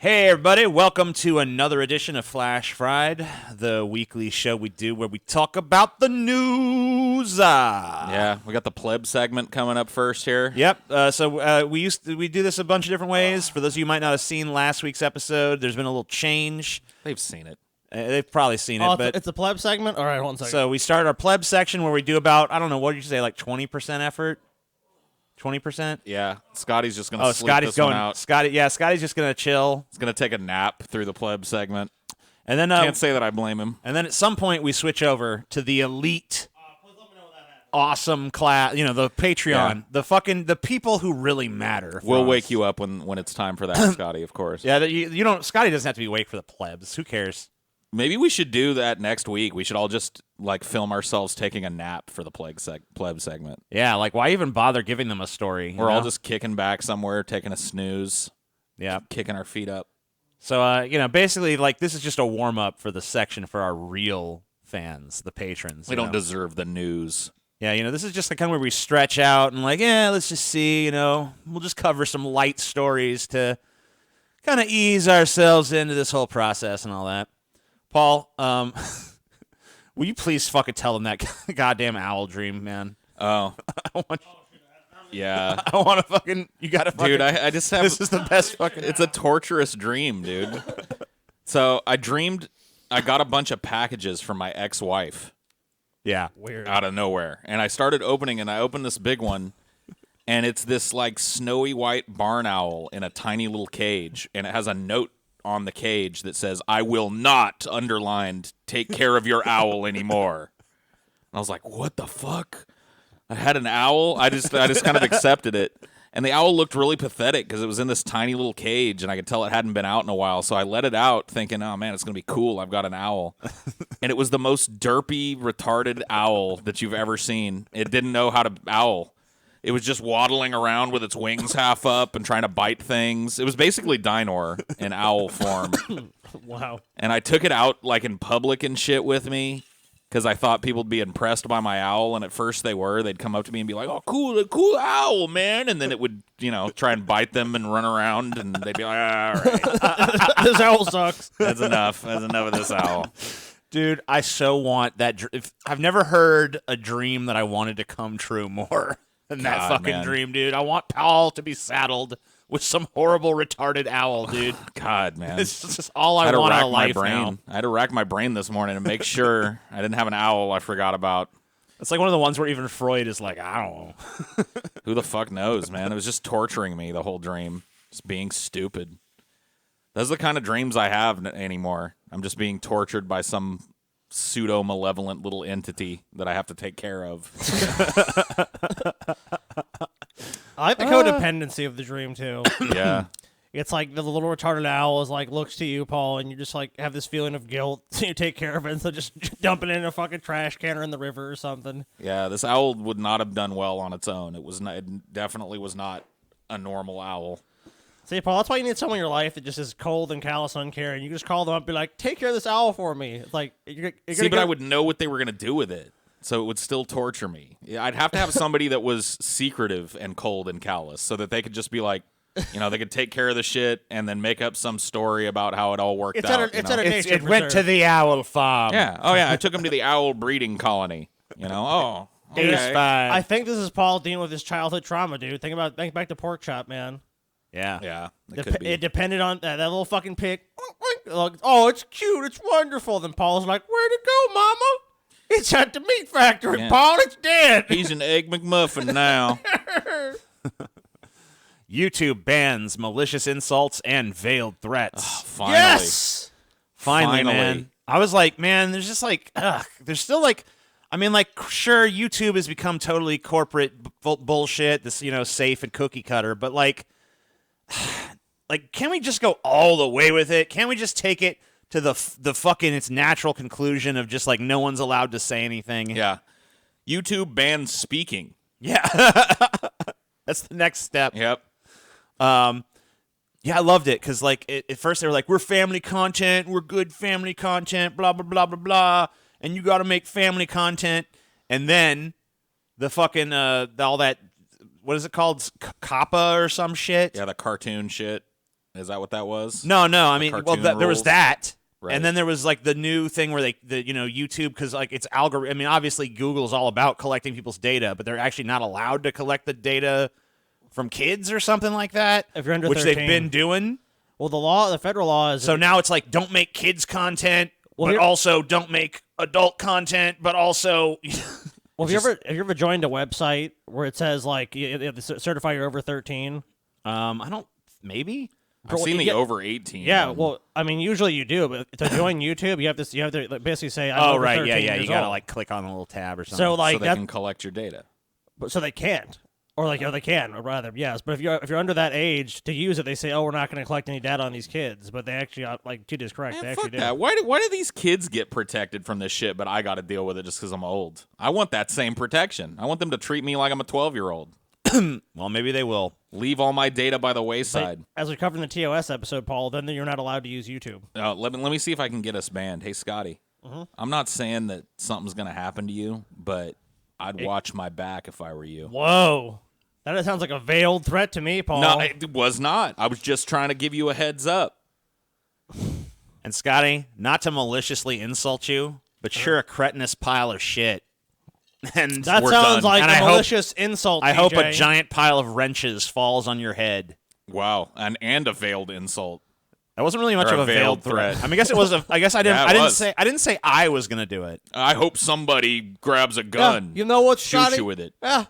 Hey everybody, welcome to another edition of Flash Fried, the weekly show we do where we talk about the news. Yeah, we got the pleb segment coming up first here. Yep. So we do this a bunch of different ways. For those of you who might not have seen last week's episode, there's been a little change. They've seen it. They've probably seen it, but it's a pleb segment. All right, 1 second. So we start our pleb section where we do about, I don't know, what did you say, like 20% effort? 20%? Yeah, Scotty's just gonna sleep this one out. Scotty's just gonna chill. He's gonna take a nap through the pleb segment. And then Can't say that I blame him. And then at some point we switch over to the elite, awesome class. You know, the Patreon, the people who really matter. We'll wake you up when it's time for that, Scotty. Of course. Yeah, you don't. Scotty doesn't have to be awake for the plebs. Who cares? Maybe we should do that next week. We should all just film ourselves taking a nap for the pleb segment. Yeah, like why even bother giving them a story? We're all just kicking back somewhere, taking a snooze. Yeah, kicking our feet up. So basically, like this is just a warm up for the section for our real fans, the patrons. We don't deserve the news. Yeah, this is just the kind where we stretch out and let's just see. We'll just cover some light stories to kind of ease ourselves into this whole process and all that. Paul, will you please fucking tell him that goddamn owl dream, man? Oh. Yeah. I want to fucking, you got to fucking. Dude, I just have. This is the best fucking. It's a torturous dream, dude. So I dreamed I got a bunch of packages from my ex-wife. Yeah. Weird. Out of nowhere. And I started opening, and I opened this big one, and it's this, snowy white barn owl in a tiny little cage, and it has a note on the cage that says, "I will not," underlined, "take care of your owl anymore." And I was like, what the fuck? I had an owl? I just kind of accepted it. And the owl looked really pathetic because it was in this tiny little cage, and I could tell it hadn't been out in a while. So I let it out thinking, oh, man, it's going to be cool. I've got an owl. And it was the most derpy, retarded owl that you've ever seen. It didn't know how to owl. It was just waddling around with its wings half up and trying to bite things. It was basically Dinor in owl form. Wow. And I took it out in public and shit with me because I thought people would be impressed by my owl. And at first they were. They'd come up to me and be like, "Oh, cool owl, man." And then it would, try and bite them and run around. And they'd be like, all right. This owl sucks. That's enough. That's enough of this owl. Dude, I so want that. I've never heard a dream that I wanted to come true more. And that fucking dream, dude. I want Paul to be saddled with some horrible, retarded owl, dude. God, man. It's just all I want out of life now. I had to rack my brain this morning to make sure I didn't have an owl I forgot about. It's like one of the ones where even Freud is like, I don't know. Who the fuck knows, man? It was just torturing me, the whole dream. Just being stupid. Those are the kind of dreams I have anymore. I'm just being tortured by some pseudo-malevolent little entity that I have to take care of. I like the codependency of the dream, too. Yeah. It's like the little retarded owl is looks to you, Paul, and you just have this feeling of guilt. So you take care of it, so just dump it in a fucking trash can or in the river or something. Yeah, this owl would not have done well on its own. It definitely was not a normal owl. See, Paul, that's why you need someone in your life that just is cold and callous, uncaring. You just call them up and be like, "Take care of this owl for me." It's like, but I would know what they were going to do with it, so it would still torture me. I'd have to have somebody that was secretive and cold and callous so that they could just be like, they could take care of the shit and then make up some story about how it all worked out. It went to the owl farm. Yeah. Oh, yeah. I took him to the owl breeding colony. Oh, okay. It's fine. I think this is Paul dealing with his childhood trauma, dude. Think back to Pork Chop, man. Yeah. Yeah. It depended on that little fucking pig. Oh, it's cute. It's wonderful. Then Paul's like, "Where'd it go, Mama? It's at the meat factory, Yeah. Paul. It's dead." He's an Egg McMuffin now. YouTube bans malicious insults and veiled threats. Finally. Yes. Finally, man. I was like, man, there's just there's still sure, YouTube has become totally corporate bullshit, this, safe and cookie cutter, but can we just go all the way with it? Can't we just take it to the fucking its natural conclusion of just no one's allowed to say anything? Yeah. YouTube bans speaking. Yeah. That's the next step. Yep. Yeah, I loved it because at first they were like, we're family content, we're good family content, blah blah blah blah blah, and you got to make family content, and then the fucking all that, what is it called, Kappa or some shit? Yeah, the cartoon shit. Is that what that was? No. I mean, cartoon there was rules? that. Right. And then there was like the new thing where YouTube, because like it's algorithm. I mean, obviously Google's all about collecting people's data, but they're actually not allowed to collect the data from kids or something like that. If you're under which 13. they've been doing. Well, the federal law is So now it's like don't make kids content, Well, but here- also don't make adult content, but also. Well, have you ever joined a website where it says like you have to certify you're over 13? I don't. Maybe. I've seen the Yeah. over 18. Yeah, one. well, I mean, usually you do, but to join YouTube, you have to like, basically say, I'm Oh over right, 13 yeah. years You gotta old. like click on the little tab or something. So like so they that, can collect your data. so they can't, or like they can, or rather, yes. But if you're under that age to use it, they say, oh, we're not going to collect any data on these kids. But they actually, like TJ is correct, they Man, actually fuck do. that. Why do these kids get protected from this shit, but I got to deal with it just because I'm old? I want that same protection. I want them to treat me like I'm a 12-year-old. well, maybe they will. Leave all my data by the But wayside. as we covered in the TOS episode, Paul, then you're not allowed to use YouTube. Let me see if I can get us banned. Hey, Scotty, I'm not saying that something's going to happen to you, but I'd watch my back if I were you. Whoa, that sounds like a veiled threat to me, Paul. No, it was not. I was just trying to give you a heads up. And Scotty, not to maliciously insult you, but you're a cretinous pile of shit. And that we're sounds done. like And a I hope- malicious insult. I hope a TJ. giant pile of wrenches falls on your head. Wow, and a veiled insult. That wasn't really much Or of a a veiled veiled threat. threat. I mean, I guess it was. I guess I didn't. Yeah, it I didn't was. say. I didn't say I was gonna do it. I hope somebody grabs a gun. You know what, shoot Scotty? you with it. Yeah,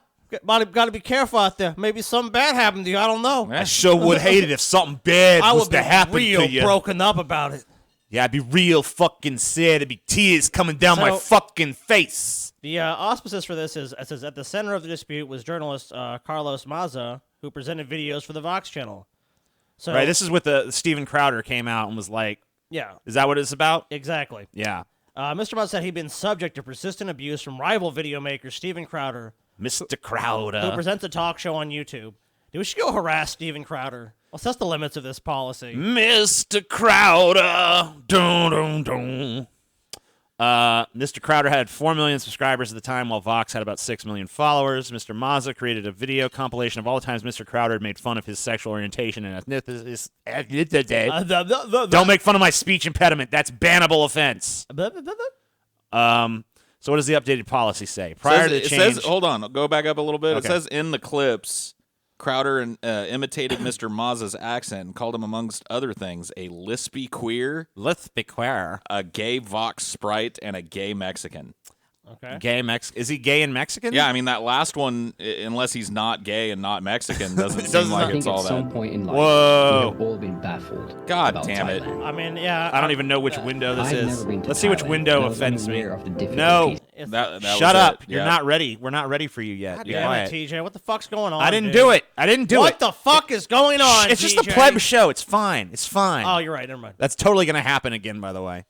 got to be careful out there. Maybe something bad happened to you. I don't know. Eh, I sure would hate it if something bad I was would to be happen real to you. broken up about it. Yeah, I'd be real fucking sad. It'd be tears coming down my So- fucking face. The auspices for this is it says at the center of the dispute was journalist Carlos Maza, who presented videos for the Vox channel. So Right. This is with the Steven Crowder came out and was like, yeah, "Is that what it's about?" exactly. Yeah. Mr. Maza said he'd been subject to persistent abuse from rival video maker Steven Crowder, Mr. who Crowder. presents a talk show on YouTube. Dude, we should go harass Steven Crowder. Well, that's the limits of this policy. Mr. Crowder. Dun, dun, dun. Mr. Crowder had 4 million subscribers at the time, while Vox had about 6 million followers. Mr. Maza created a video compilation of all the times Mr. Crowder had made fun of his sexual orientation and ethnicity. Don't make fun of my speech impediment. That's bannable offense. So what does the updated policy say? Prior to the it change, says, hold on, go back up a little bit. Okay. It says in the clips, Crowder imitated Mr. Maza's accent and called him, amongst other things, a lispy queer, let's be queer. a gay Vox sprite, and a gay Mexican. Okay. Gay Is he gay and Mexican? Yeah, I mean, that last one, unless he's not gay and not Mexican, doesn't seem doesn't- like I think it's at all some that. point in life, Whoa. we have all been baffled. God about damn it. Thailand. I mean, yeah. I don't even know which window this I've is. never been to Let's see which Thailand, window but I was offends me. unaware of the No. difficulties. That Shut was up. it. You're Yeah. not ready. We're not ready for you yet. God Be damn quiet. it, TJ. What the fuck's going on? I didn't dude? do it. I didn't do What it. the fuck is going on? It's just a TJ? pleb show. It's fine. It's fine. Oh, you're right. Never mind. That's totally going to happen again, by the way.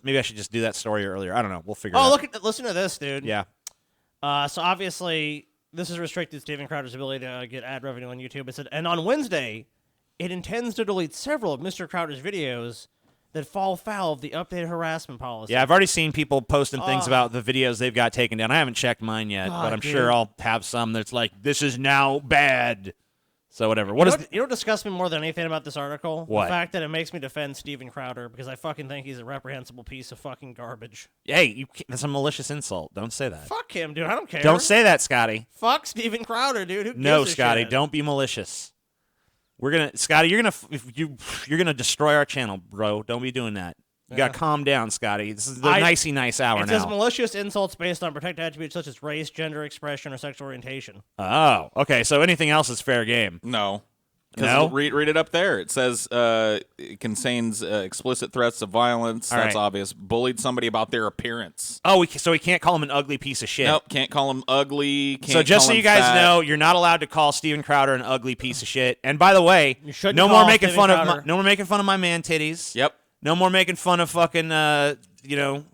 Maybe I should just do that story earlier. I don't know. We'll figure it Oh, out. listen to this, dude. Yeah. So obviously, this has restricted Steven Crowder's ability to get ad revenue on YouTube. It said, and on Wednesday, it intends to delete several of Mr. Crowder's videos that fall foul of the updated harassment policy. Yeah, I've already seen people posting things about the videos they've got taken down. I haven't checked mine yet, God, but I'm dude. sure I'll have some that's like, this is now bad. So whatever. You What know is what, you know what disgusts me more than anything about this article? What? The fact that it makes me defend Steven Crowder because I fucking think he's a reprehensible piece of fucking garbage. Hey, that's a malicious insult. Don't say that. Fuck him, dude. I don't care. Don't say that, Scotty. Fuck Steven Crowder, dude. Who gives No, a Scotty, shit? don't be malicious. We're gonna, Scotty, you're gonna destroy our channel, bro. Don't be doing that. You gotta calm down, Scotty. This is the nicey nice hour It says now. malicious insults based on protected attributes such as race, gender expression, or sexual orientation. Oh, okay. So anything else is fair game. No. 'Cause No? Read it up there. It says it contains explicit threats of violence. All That's right. obvious. Bullied somebody about their appearance. Oh, so we can't call him an ugly piece of shit. Nope, can't call him ugly. Can't So just call so him you guys fat. know, you're not allowed to call Steven Crowder an ugly piece of shit. And by the way, You shouldn't no more call making Steven fun of Crowder- no more making fun of my man titties. Yep. No more making fun of fucking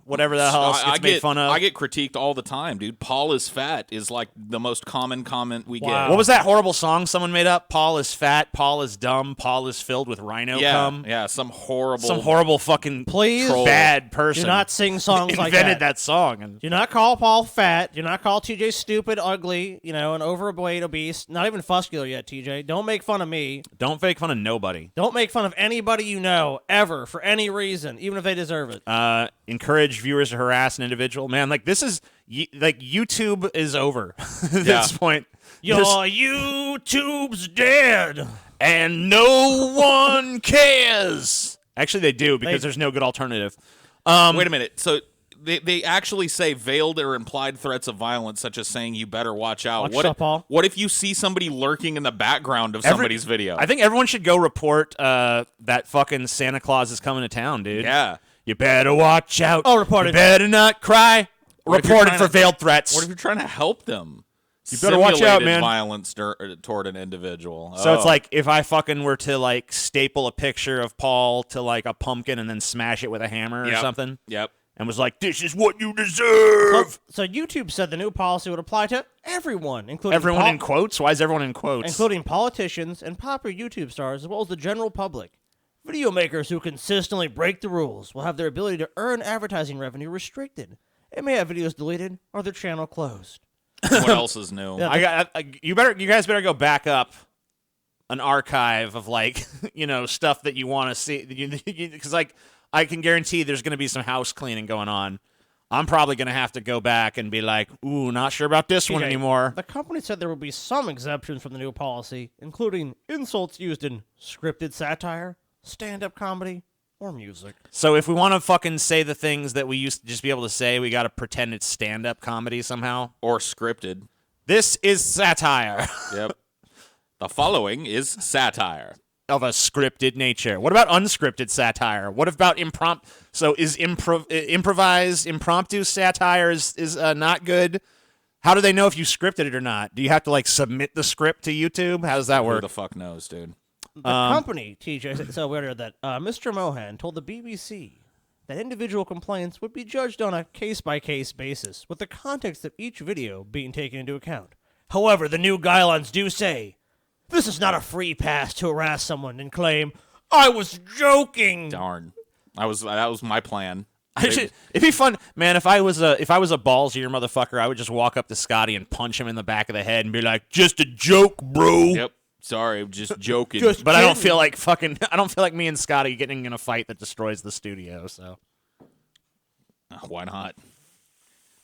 whatever the hell else gets made fun of. I get critiqued all the time, dude. Paul is fat is like the most common comment we Wow. get. What was that horrible song someone made up? Paul is fat, Paul is dumb, Paul is filled with rhino cum. Yeah, some horrible fucking Please bad person. do not sing songs like invented that song. And Do not call Paul fat. Do not call TJ stupid, ugly, and overweight, obese. Not even muscular yet, TJ. Don't make fun of me. don't make fun of nobody. Don't make fun of anybody you know, ever, for any reason, even if they deserve it. Encourage viewers to harass an individual. Man, like this is like YouTube is over at this point. Your YouTube's dead. And no one cares. Actually, they do because there's no good alternative. Wait a minute. So they actually say veiled or implied threats of violence, such as saying you better watch out. Paul. What if you see somebody lurking in the background of somebody's video? I think everyone should go report that fucking Santa Claus is coming to town, dude. Yeah. You better watch out. Oh, report it. You better not cry. What if you're Reported trying for to- veiled threats. What if you're trying to help them? You better watch out, Simulated man. Violence toward an individual. So it's like if I fucking were to like staple a picture of Paul to like a pumpkin and then smash it with a hammer or something, Yep. and was like, "This is what you deserve." So YouTube said the new policy would apply to everyone, including Everyone in quotes? Why is everyone in quotes? including politicians and popular YouTube stars, as well as the general public. Video makers who consistently break the rules will have their ability to earn advertising revenue restricted and may have videos deleted or their channel closed. What else is new? Yeah. You guys better go back up an archive of like stuff that you want to see because like I can guarantee there's going to be some house cleaning going on. I'm probably going to have to go back and be like, ooh, not sure about this one TJ, anymore. The company said there will be some exemptions from the new policy, including insults used in scripted satire, stand-up comedy, or music. So if we want to fucking say the things that we used to just be able to say, we got to pretend it's stand-up comedy somehow. Or scripted. This is satire Yep. The following is satire. of a scripted nature. What about unscripted satire? What about impromptu? So is improvised, impromptu satire is not good? How do they know if you scripted it or not? Do you have to like submit the script to YouTube? How does that Who work? the fuck knows, dude? The company, TJ, so we heard that Mr. Mohan told the BBC that individual complaints would be judged on a case-by-case basis, with the context of each video being taken into account. However, the new guidelines do say, this is not a free pass to harass someone and claim, I was joking. Darn. That was my plan. It'd be fun, man. If I was a ballsier motherfucker, I would just walk up to Scotty and punch him in the back of the head and be like, "Just a joke, bro." Yep. Sorry, I'm just joking. But I don't feel like me and Scotty getting in a fight that destroys the studio. So Why not?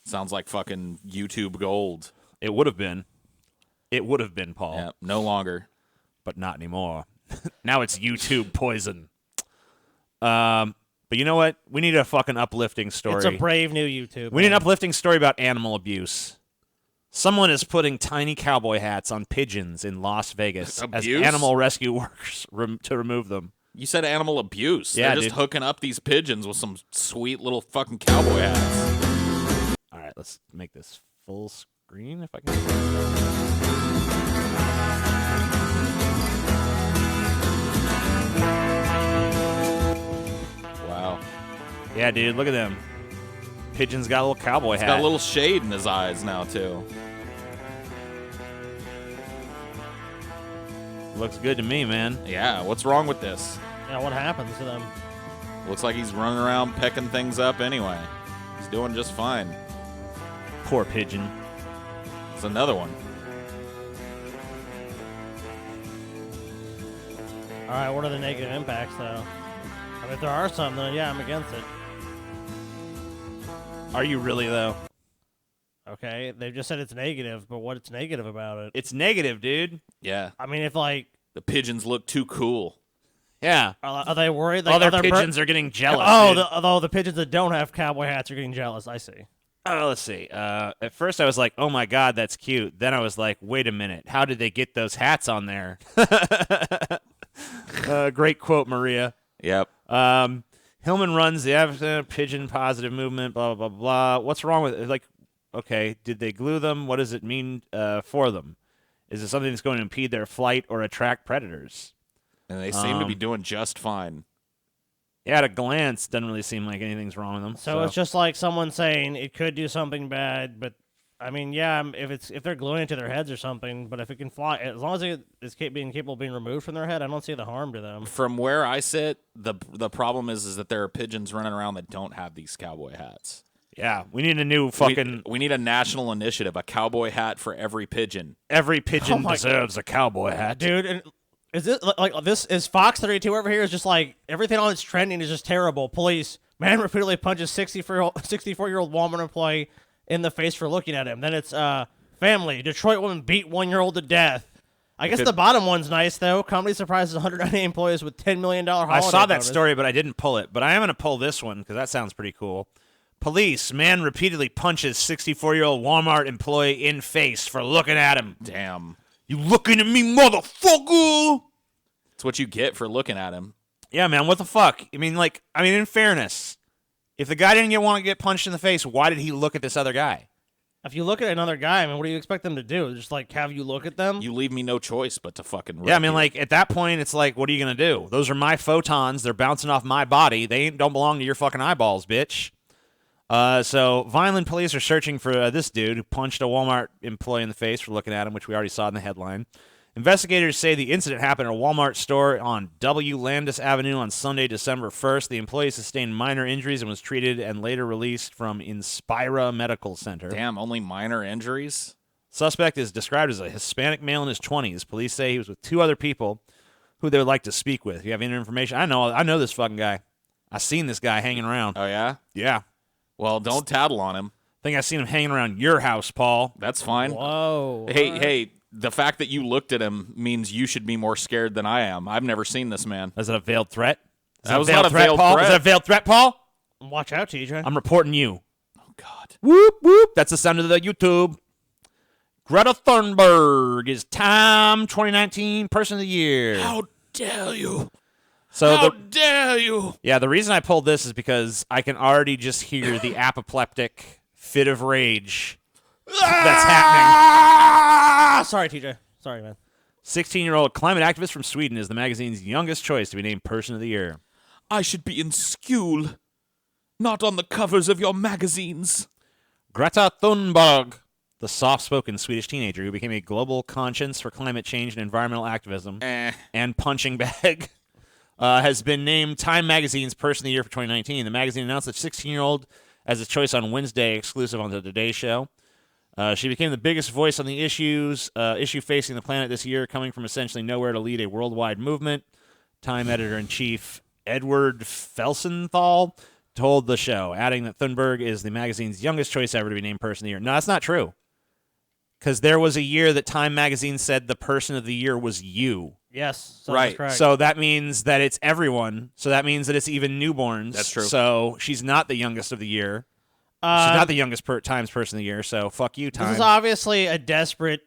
Sounds like fucking YouTube gold. it would have been. It would have been, Paul. Yeah, no longer. But not anymore. Now it's YouTube poison. But you know what? We need a fucking uplifting story. It's a brave new YouTube. We need an uplifting story about animal abuse. Someone is putting tiny cowboy hats on pigeons in Las Vegas as Abuse? animal rescue workers to remove them. You said animal abuse. Yeah, They're just dude. hooking up these pigeons with some sweet little fucking cowboy hats. All right, let's make this full screen if I can. Wow. Yeah, dude, look at them. Pigeon's got a little cowboy hat. Got a little shade in his eyes now, too. Looks good to me, man. Yeah, what's wrong with this? Yeah, what happens to them? Looks like he's running around pecking things up anyway. He's doing just fine. Poor pigeon. It's another one. All right, what are the negative impacts, though? I mean, if there are some, then yeah, I'm against it. Are you really, though? Okay, they've just said it's negative, but what's negative about it? It's negative, dude. Yeah. I mean, if like, The pigeons look too cool. Yeah. are they worried? Like, Other other pigeons are getting jealous. Oh, dude. the pigeons that don't have cowboy hats are getting jealous. I see. Let's see. At first, I was like, "Oh my god, that's cute." Then I was like, "Wait a minute, how did they get those hats on there?" Great quote, Maria. Yep. Hillman runs the pigeon positive movement. Blah blah blah blah. What's wrong with it? Like, okay, did they glue them? What does it mean for them? Is it something that's going to impede their flight or attract predators? And they seem to be doing just fine. Yeah, at a glance, doesn't really seem like anything's wrong with them. So it's just like someone saying it could do something bad, but I mean, yeah, if they're gluing it to their heads or something, but if it can fly, as long as it is being capable of being removed from their head, I don't see the harm to them. From where I sit, the problem is that there are pigeons running around that don't have these cowboy hats. yeah, we need a new fucking. We need a national initiative, a cowboy hat for every pigeon. Every pigeon my deserves a cowboy hat. Dude, and is this like this is Fox 32 over here is just like everything on its trending is just terrible. Police, man repeatedly punches 64-year-old Walmart employee in the face for looking at him. Then it's family, Detroit woman beat 1-year-old to death. I guess the bottom one's nice though. Company surprises 190 employees with $10 million holiday I saw that bonus. story, but I didn't pull it. But I am going to pull this one because that sounds pretty cool. Police, man repeatedly punches 64-year-old Walmart employee in face for looking at him. Damn. You looking at me, motherfucker? It's what you get for looking at him. Yeah, man, what the fuck? I mean, in fairness, if the guy didn't want to get punched in the face, why did he look at this other guy? If you look at another guy, I mean, what do you expect them to do? Just like have you look at them? You leave me no choice but to fucking Yeah, I wreck mean, you. at that point, it's like, what are you going to do? Those are my photons. They're bouncing off my body. They don't belong to your fucking eyeballs, bitch. So Vineland police are searching for this dude who punched a Walmart employee in the face for looking at him, which we already saw in the headline. Investigators say the incident happened at a Walmart store on W. Landis Avenue on Sunday, December 1st. The employee sustained minor injuries and was treated and later released from Inspira Medical Center. Damn, only minor injuries? Suspect is described as a Hispanic male in his 20s. Police say he was with 2 other people who they would like to speak with. If you have any information? I know this fucking guy. I seen this guy hanging around. Oh, yeah? Yeah. Well, don't tattle on him. I think I seen him hanging around your house, Paul. That's fine. Whoa. Hey, the fact that you looked at him means you should be more scared than I am. I've never seen this man. Is that a veiled threat? That was not a veiled Paul? threat. Is that a veiled threat, Paul? Watch out, TJ. I'm reporting you. Oh, God. Whoop, whoop. That's the sound of the YouTube. Greta Thunberg is Time 2019 Person of the Year. How dare you? So How dare you? Yeah, the reason I pulled this is because I can already just hear the apoplectic fit of rage that's happening. Sorry, TJ. Sorry, man. 16-year-old climate activist from Sweden is the magazine's youngest choice to be named Person of the Year. I should be in school, not on the covers of your magazines. Greta Thunberg, the soft-spoken Swedish teenager who became a global conscience for climate change and environmental activism and punching bag, has been named Time Magazine's Person of the Year for 2019. The magazine announced the 16-year-old as its choice on Wednesday, exclusive on the Today Show. She became the biggest voice on the issue facing the planet this year, coming from essentially nowhere to lead a worldwide movement. Time editor-in-chief Edward Felsenthal told the show, adding that Thunberg is the magazine's youngest choice ever to be named Person of the Year. No, that's not true. Because there was a year that Time Magazine said the Person of the Year was you. Yes. So Right. that's correct. So that means that it's everyone. So that means that it's even newborns. That's true. So she's not the youngest of the year. She's not the youngest Times Person of the Year. So fuck you, Time. This is obviously a desperate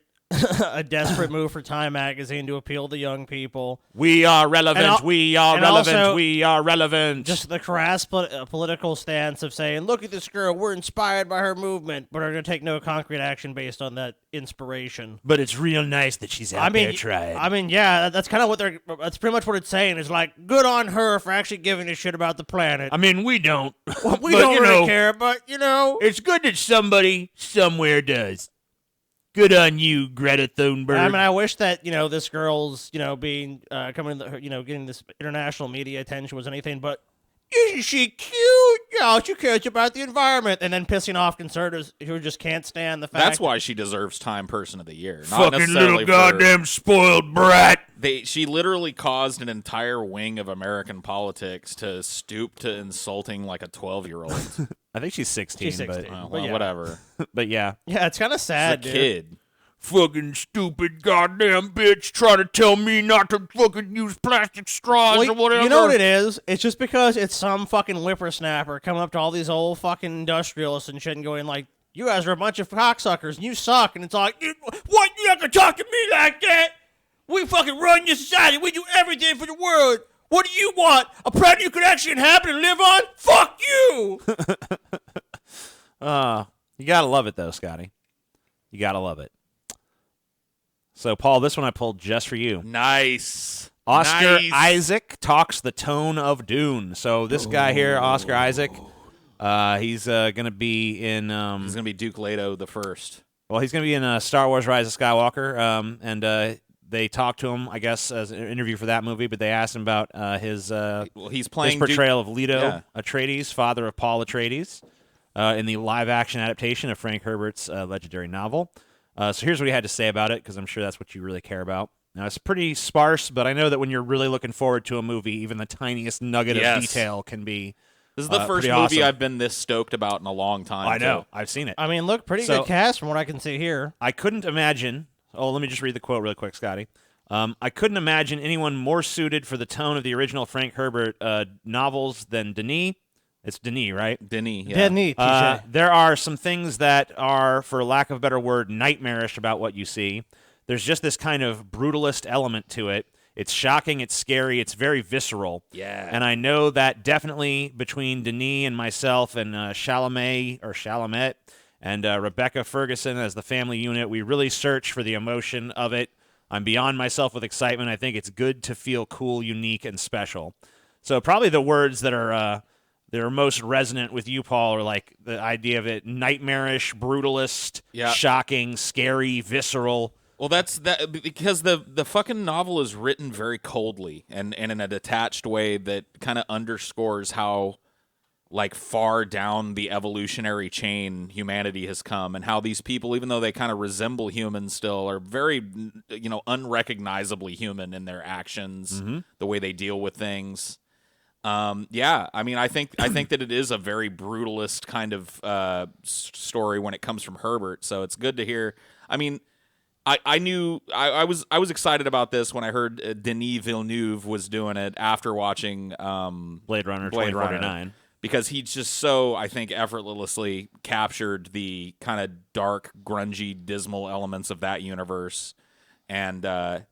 move for Time Magazine to appeal to young people. We are relevant. We are and relevant. also We are relevant. Just the crass political stance of saying, look at this girl, we're inspired by her movement, but are going to take no concrete action based on that inspiration. But it's real nice that she's out there trying. I mean, yeah, that's kind of that's pretty much what it's saying. It's like, good on her for actually giving a shit about the planet. I mean, we don't. We don't really care, but, It's good that somebody somewhere does. Good on you, Greta Thunberg. I mean, I wish that, this girl's, being, coming, getting this international media attention was anything but, isn't she cute? Yeah, she cares about the environment. And then pissing off conservatives who just can't stand the fact. That's why she deserves Time Person of the Year. Not Fucking necessarily little goddamn spoiled brat. She literally caused an entire wing of American politics to stoop to insulting like a 12-year-old. I think she's 16. She's 16. Well, yeah. whatever. But yeah. Yeah, it's kind of sad, It's a dude. kid. Fucking stupid goddamn bitch trying to tell me not to fucking use plastic straws Well, or whatever. you know what it is? It's just because it's some fucking whippersnapper coming up to all these old fucking industrialists and shit and going like, you guys are a bunch of cocksuckers and you suck. And it's like, what? You have to talk to me like that? We fucking run your society. We do everything for the world. What do you want? A planet you could actually inhabit and live on? Fuck you! You gotta love it though, Scotty. You gotta love it. So, Paul, this one I pulled just for you. Nice. Oscar Nice. Isaac talks the tone of Dune. So this guy here, Oscar Isaac, he's going to be in. He's gonna be Duke Leto the first. Well, he's going to be in Star Wars: Rise of Skywalker, and they talked to him, I guess, as an interview for that movie. But they asked him about his He's playing portrayal of Leto Yeah. Atreides, father of Paul Atreides, in the live-action adaptation of Frank Herbert's legendary novel. So here's what he had to say about it, because I'm sure that's what you really care about. Now, it's pretty sparse, but I know that when you're really looking forward to a movie, even the tiniest nugget Yes. of detail can be. This is the first pretty movie awesome. I've been this stoked about in a long time. I know. too. I've seen it. I mean, look, pretty So- good cast from what I can see here. I couldn't imagine. Oh, let me just read the quote real quick, Scotty. I couldn't imagine anyone more suited for the tone of the original Frank Herbert novels than Denis. It's Denis, right? Denis. Yeah. Dead neat, TJ. There are some things that are, for lack of a better word, nightmarish about what you see. There's just this kind of brutalist element to it. It's shocking, it's scary, it's very visceral. Yeah. And I know that definitely between Denis and myself and Chalamet and Rebecca Ferguson as the family unit, we really search for the emotion of it. I'm beyond myself with excitement. I think it's good to feel cool, unique, and special. So probably the words that are most resonant with you, Paul, are like the idea of it: nightmarish, brutalist, Yeah. shocking, scary, visceral. Well, that's that because the fucking novel is written very coldly and in a detached way that kind of underscores how like far down the evolutionary chain humanity has come, and how these people, even though they kind of resemble humans still, are very unrecognizably human in their actions, the way they deal with things. Yeah, I mean, I think that it is a very brutalist kind of story when it comes from Herbert. So it's good to hear. I mean, I knew I was excited about this when I heard Denis Villeneuve was doing it after watching Blade Runner Blade 2049. because he just so, I think, effortlessly captured the kind of dark, grungy, dismal elements of that universe. And I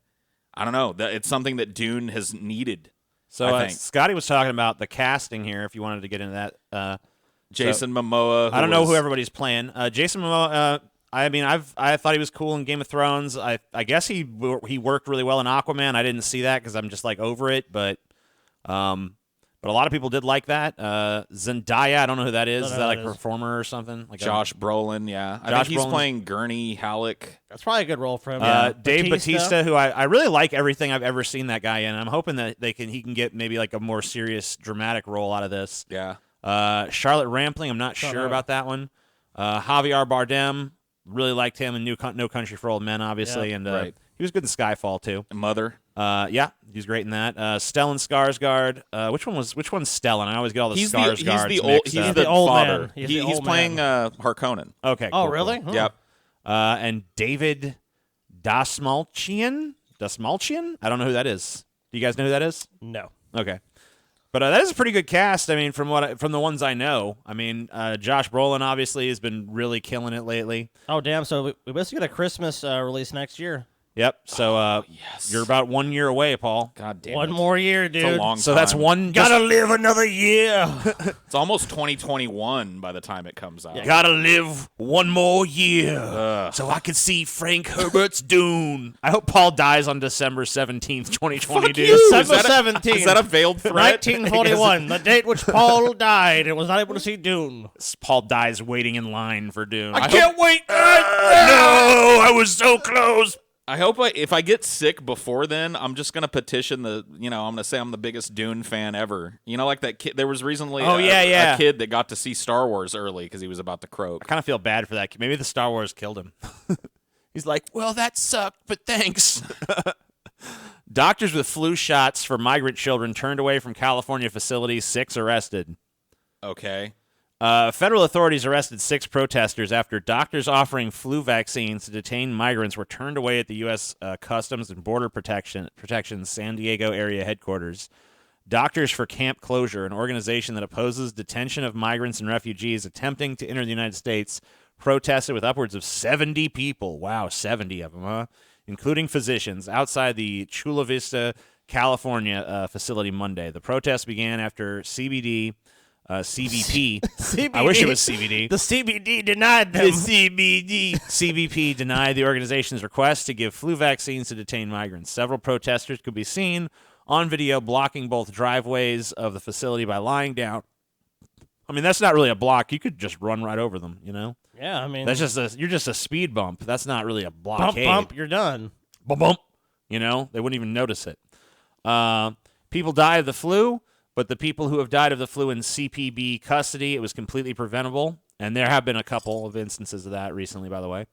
don't know, it's something that Dune has needed. So I think. Scotty was talking about the casting here, if you wanted to get into that. Jason Momoa. I don't know who everybody's playing. Jason Momoa, I mean, I thought he was cool in Game of Thrones. I guess he worked really well in Aquaman. I didn't see that because I'm just like over it, but a lot of people did like that. Zendaya, I don't know who that is. Don't Is know that who like that a is. performer or something? Like Josh Brolin, yeah. I Josh think he's Brolin's- playing Gurney Halleck. That's probably a good role for him. Dave Bautista, who I really like everything I've ever seen that guy in. I'm hoping that he can get maybe like a more serious, dramatic role out of this. Yeah. Charlotte Rampling, I'm not sure know. about that one. Javier Bardem, really liked him in No Country for Old Men, obviously, Yeah, and right. he was good in Skyfall too. Mother. Yeah, he's great in that. Stellan Skarsgård. Which one's Stellan? I always get all the He's Skarsgårds the old. mixed He's up. the, the old father. man. He's He's the old playing man. Harkonnen. Okay. Oh, cool, really? cool. Huh. Yep. And David Dasmalchian? I don't know who that is. Do you guys know who that is? No. Okay. But that is a pretty good cast. I mean, from the ones I know. I mean, Josh Brolin obviously has been really killing it lately. Oh, damn. So we basically get a Christmas release next year. Yep. So Yes. you're about 1 year away, Paul. God damn. One it. more year, dude. It's a long So time. that's one. Gotta live another year. It's almost 2021 by the time it comes out. Gotta live one more year so I can see Frank Herbert's Dune. I hope Paul dies on December 17th, 2020, dude. December Is that a- 17th. Is that a veiled threat? 1941, the date which Paul died and was not able to see Dune. Paul dies waiting in line for Dune. I can't wait. No, I was so close. I hope if I get sick before then, I'm just gonna petition I'm gonna say I'm the biggest Dune fan ever. You know, like that kid. There was recently a kid that got to see Star Wars early because he was about to croak. I kind of feel bad for that kid. Maybe the Star Wars killed him. He's like, well, that sucked, but thanks. Doctors with flu shots for migrant children turned away from California facilities. 6 arrested. Okay. Federal authorities arrested 6 protesters after doctors offering flu vaccines to detained migrants were turned away at the U.S. Customs and Border Protection San Diego area headquarters. Doctors for Camp Closure, an organization that opposes detention of migrants and refugees attempting to enter the United States, protested with upwards of 70 people. Wow, 70 of them, huh? Including physicians, outside the Chula Vista, California facility Monday. The protest began after CBD CBP. CBD. I wish it was CBD. The CBD denied them. The CBD. CBP denied the organization's request to give flu vaccines to detained migrants. Several protesters could be seen on video blocking both driveways of the facility by lying down. I mean, that's not really a block. You could just run right over them, you know? Yeah, I mean, That's just you're just a speed bump. That's not really a blockade. bump, you're done. Bump, bump. You know, they wouldn't even notice it. People die of the flu, but the people who have died of the flu in CPB custody, it was completely preventable. And there have been a couple of instances of that recently, by the way.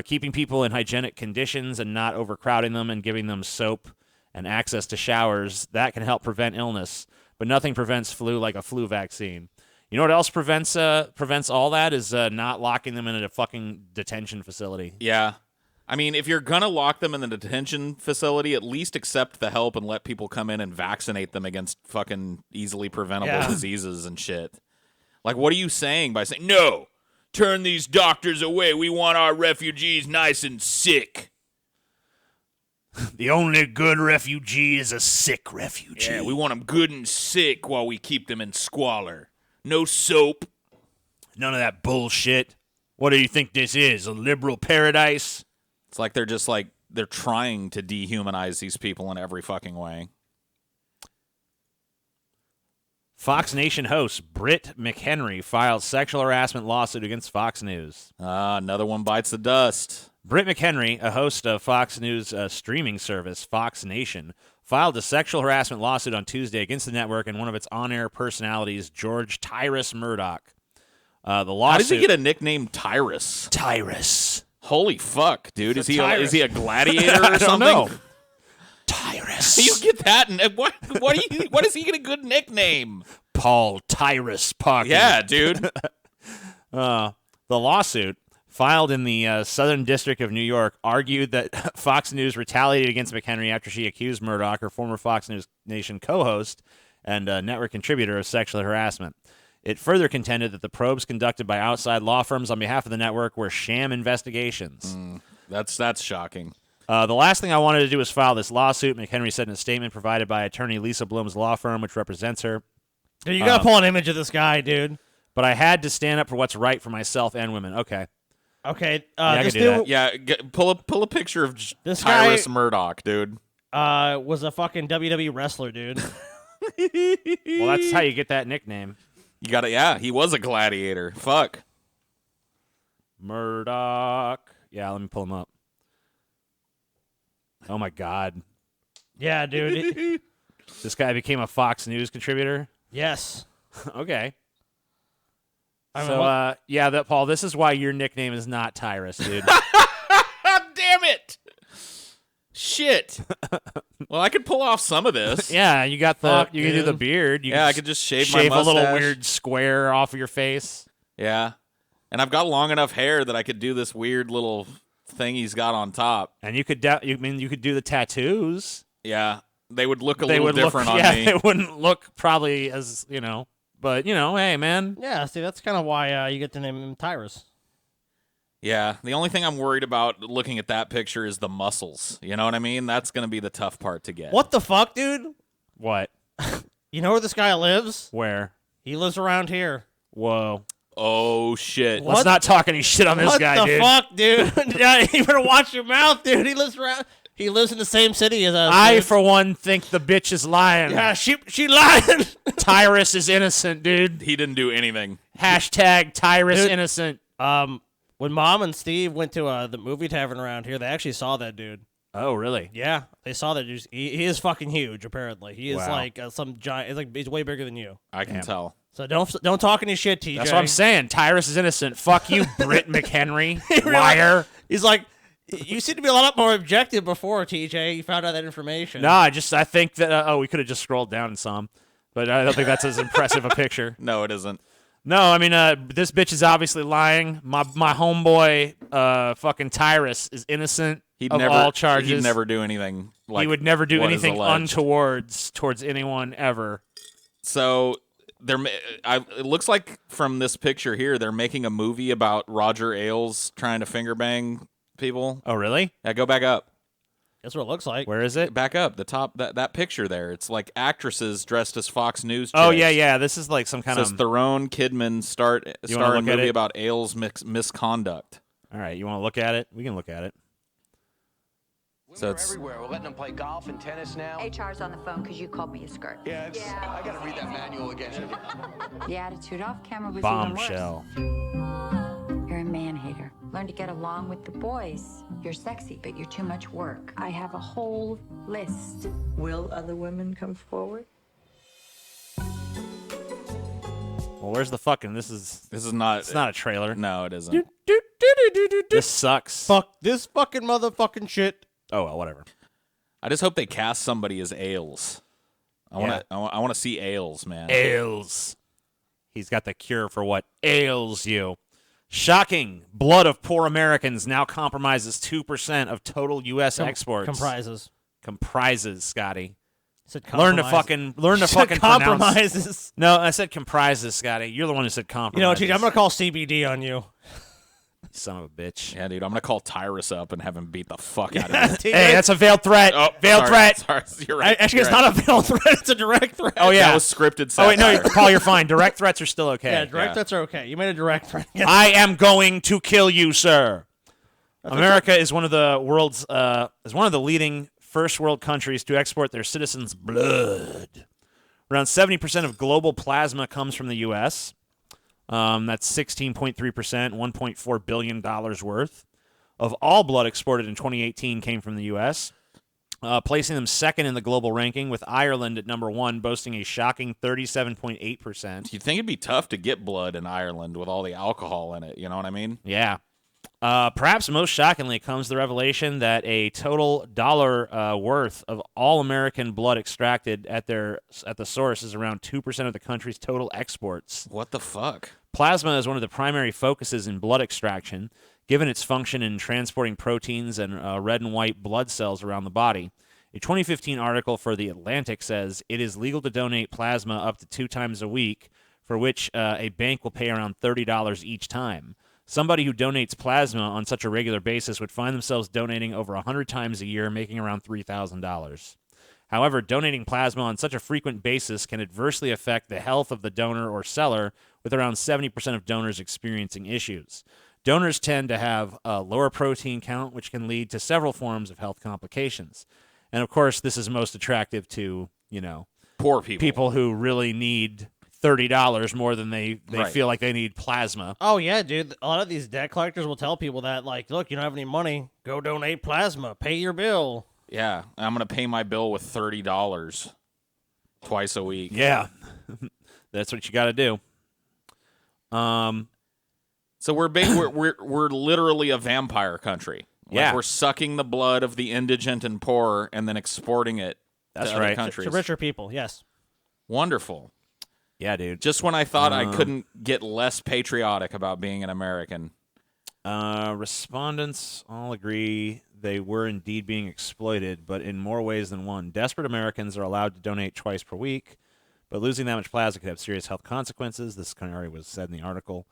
Keeping people in hygienic conditions and not overcrowding them and giving them soap and access to showers, that can help prevent illness. But nothing prevents flu like a flu vaccine. You know what else prevents all that is not locking them in a fucking detention facility. Yeah. I mean, if you're going to lock them in the detention facility, at least accept the help and let people come in and vaccinate them against fucking easily preventable diseases and shit. Like, what are you saying by saying, no, turn these doctors away. We want our refugees nice and sick. The only good refugee is a sick refugee. Yeah, we want them good and sick while we keep them in squalor. No soap. None of that bullshit. What do you think this is, a liberal paradise? It's like they're trying to dehumanize these people in every fucking way. Fox Nation host Britt McHenry filed sexual harassment lawsuit against Fox News. Another one bites the dust. Britt McHenry, a host of Fox News streaming service Fox Nation, filed a sexual harassment lawsuit on Tuesday against the network and one of its on-air personalities, George Tyrus Murdoch. The lawsuit. How does he get a nickname Tyrus? Tyrus? Holy fuck, dude! Is he a gladiator or I don't something? know. Tyrus. You get that? And what is he get a good nickname? Paul Tyrus Parker. Yeah, dude. The lawsuit, filed in the Southern District of New York, argued that Fox News retaliated against McHenry after she accused Murdoch, her former Fox News Nation co-host and network contributor, of sexual harassment. It further contended that the probes conducted by outside law firms on behalf of the network were sham investigations. That's shocking. The last thing I wanted to do was file this lawsuit, McHenry said in a statement provided by attorney Lisa Bloom's law firm, which represents her. Dude, you gotta pull an image of this guy, dude. But I had to stand up for what's right for myself and women. Okay. Okay, I this can do that. dude Yeah, pull a picture of This Tyrus guy- Murdoch, dude. was a fucking WWE wrestler, dude. Well, that's how you get that nickname. You got to Yeah, he was a gladiator. Fuck. Murdoch. Yeah, let me pull him up. Oh, my God. Yeah, dude. This guy became a Fox News contributor? Yes. Okay. I mean, So, Paul, this is why your nickname is not Tyrus, dude. Damn it. Shit. Well, I could pull off some of this. Yeah, you got Fuck, you can do the dude. beard. You Yeah, can I could just shave my a little mustache. weird square off of your face. Yeah. And I've got long enough hair that I could do this weird little thing he's got on top. And you could you could do the tattoos. Yeah. They would look a They little would different look, on yeah, me. they wouldn't look probably as, but, hey, man. yeah, see, that's kind of why you get the name Tyrus. Yeah. The only thing I'm worried about looking at that picture is the muscles. You know what I mean? That's going to be the tough part to get. What the fuck, dude? What? You know where this guy lives? Where? He lives around here. Whoa. Oh, shit. What? Let's not talk any shit on this what guy, the dude. fuck, dude? Yeah, you better watch your mouth, dude. He lives in the same city as us. I, dude. for one, think the bitch is lying. Yeah, she lying. Tyrus is innocent, dude. He didn't do anything. Hashtag Tyrus Dude. innocent. When Mom and Steve went to the movie tavern around here, they actually saw that dude. Oh, really? Yeah, they saw that dude. He is fucking huge. Apparently, he is Wow. like some giant. He's way bigger than you. I can tell. So don't talk any shit, TJ. That's what I'm saying. Tyrus is innocent. Fuck you, Britt McHenry. Liar. He's like, you seem to be a lot more objective before, TJ. You found out that information. No, I think that, we could have just scrolled down and saw him. But I don't think that's as impressive a picture. No, it isn't. No, I mean, this bitch is obviously lying. My homeboy, fucking Tyrus, is innocent of all charges. He'd never do anything like he would never do what is anything alleged. untowards towards anyone ever. So it looks like from this picture here, they're making a movie about Roger Ailes trying to finger bang people. Oh, really? Yeah, go back up. That's what it looks like. Where is it? Back up the top that picture there. It's like actresses dressed as Fox News. Oh chicks. yeah. This is like some kind Says of. Theron Kidman star wanna in look at movie it? about Ailes misconduct. All right, you want to look at it? We can look at it. So Women are it's everywhere. We're letting them play golf and tennis now. HR's on the phone because you called me a skirt. Yeah, I gotta read that manual again. The attitude off camera was Bombshell. even worse. You're a man-hater. Learn to get along with the boys. You're sexy, but you're too much work. I have a whole list. Will other women come forward? Well, where's the fucking? This is not. It's not a trailer. No, it isn't. This sucks. Fuck this fucking motherfucking shit. Oh well, whatever. I just hope they cast somebody as Ailes. I want to see Ailes, man. Ails. He's got the cure for what ails you. Shocking. Blood of poor Americans now compromises 2% of total U.S. exports. Comprises, Scotty. Said Learn to compromise. fucking pronounce. Compromises. No, I said comprises, Scotty. You're the one who said You know, compromises. TJ, I'm gonna call CBD on you. Son of a bitch. Yeah, dude, I'm gonna call Tyrus up and have him beat the fuck out of me. Hey, that's a veiled threat. Oh, veiled threat. Sorry, you're right. Actually, You're it's right. not a veiled threat. It's a direct threat. Oh yeah, That was scripted. Oh wait, no, satire. Paul, you're fine. Direct threats are still okay. Yeah, direct threats are okay. You made a direct threat. I am going to kill you, sir. America is one of the world's leading first world countries to export their citizens' blood. Around 70% of global plasma comes from the U.S. That's 16.3%, $1.4 billion worth. Of all blood exported in 2018 came from the U.S., placing them second in the global ranking, with Ireland at number 1, boasting a shocking 37.8%. You'd think it'd be tough to get blood in Ireland with all the alcohol in it. You know what I mean? Yeah. Perhaps most shockingly comes the revelation that a total dollar worth of all American blood extracted at the source is around 2% of the country's total exports. What the fuck? Plasma is one of the primary focuses in blood extraction, given its function in transporting proteins and red and white blood cells around the body. A 2015 article for The Atlantic says it is legal to donate plasma up to 2 times a week, for which a bank will pay around $30 each time. Somebody who donates plasma on such a regular basis would find themselves donating over 100 times a year, making around $3,000. However, donating plasma on such a frequent basis can adversely affect the health of the donor or seller, with around 70% of donors experiencing issues. Donors tend to have a lower protein count, which can lead to several forms of health complications. And of course, this is most attractive to, Poor people. people who really need $30 more than they Right. feel like they need plasma. Oh yeah, dude. A lot of these debt collectors will tell people that, like, look, you don't have any money, go donate plasma, pay your bill. Yeah, I'm gonna pay my bill with $30 twice a week. Yeah, that's what you got to do. So we're literally a vampire country. Like, Yeah. we're sucking the blood of the indigent and poor and then exporting it That's to other right. countries. To richer people, yes. Wonderful. Yeah, dude. Just when I thought I couldn't get less patriotic about being an American. Respondents all agree they were indeed being exploited, but in more ways than one. Desperate Americans are allowed to donate twice per week, but losing that much plasma could have serious health consequences. This kind of already was said in the article.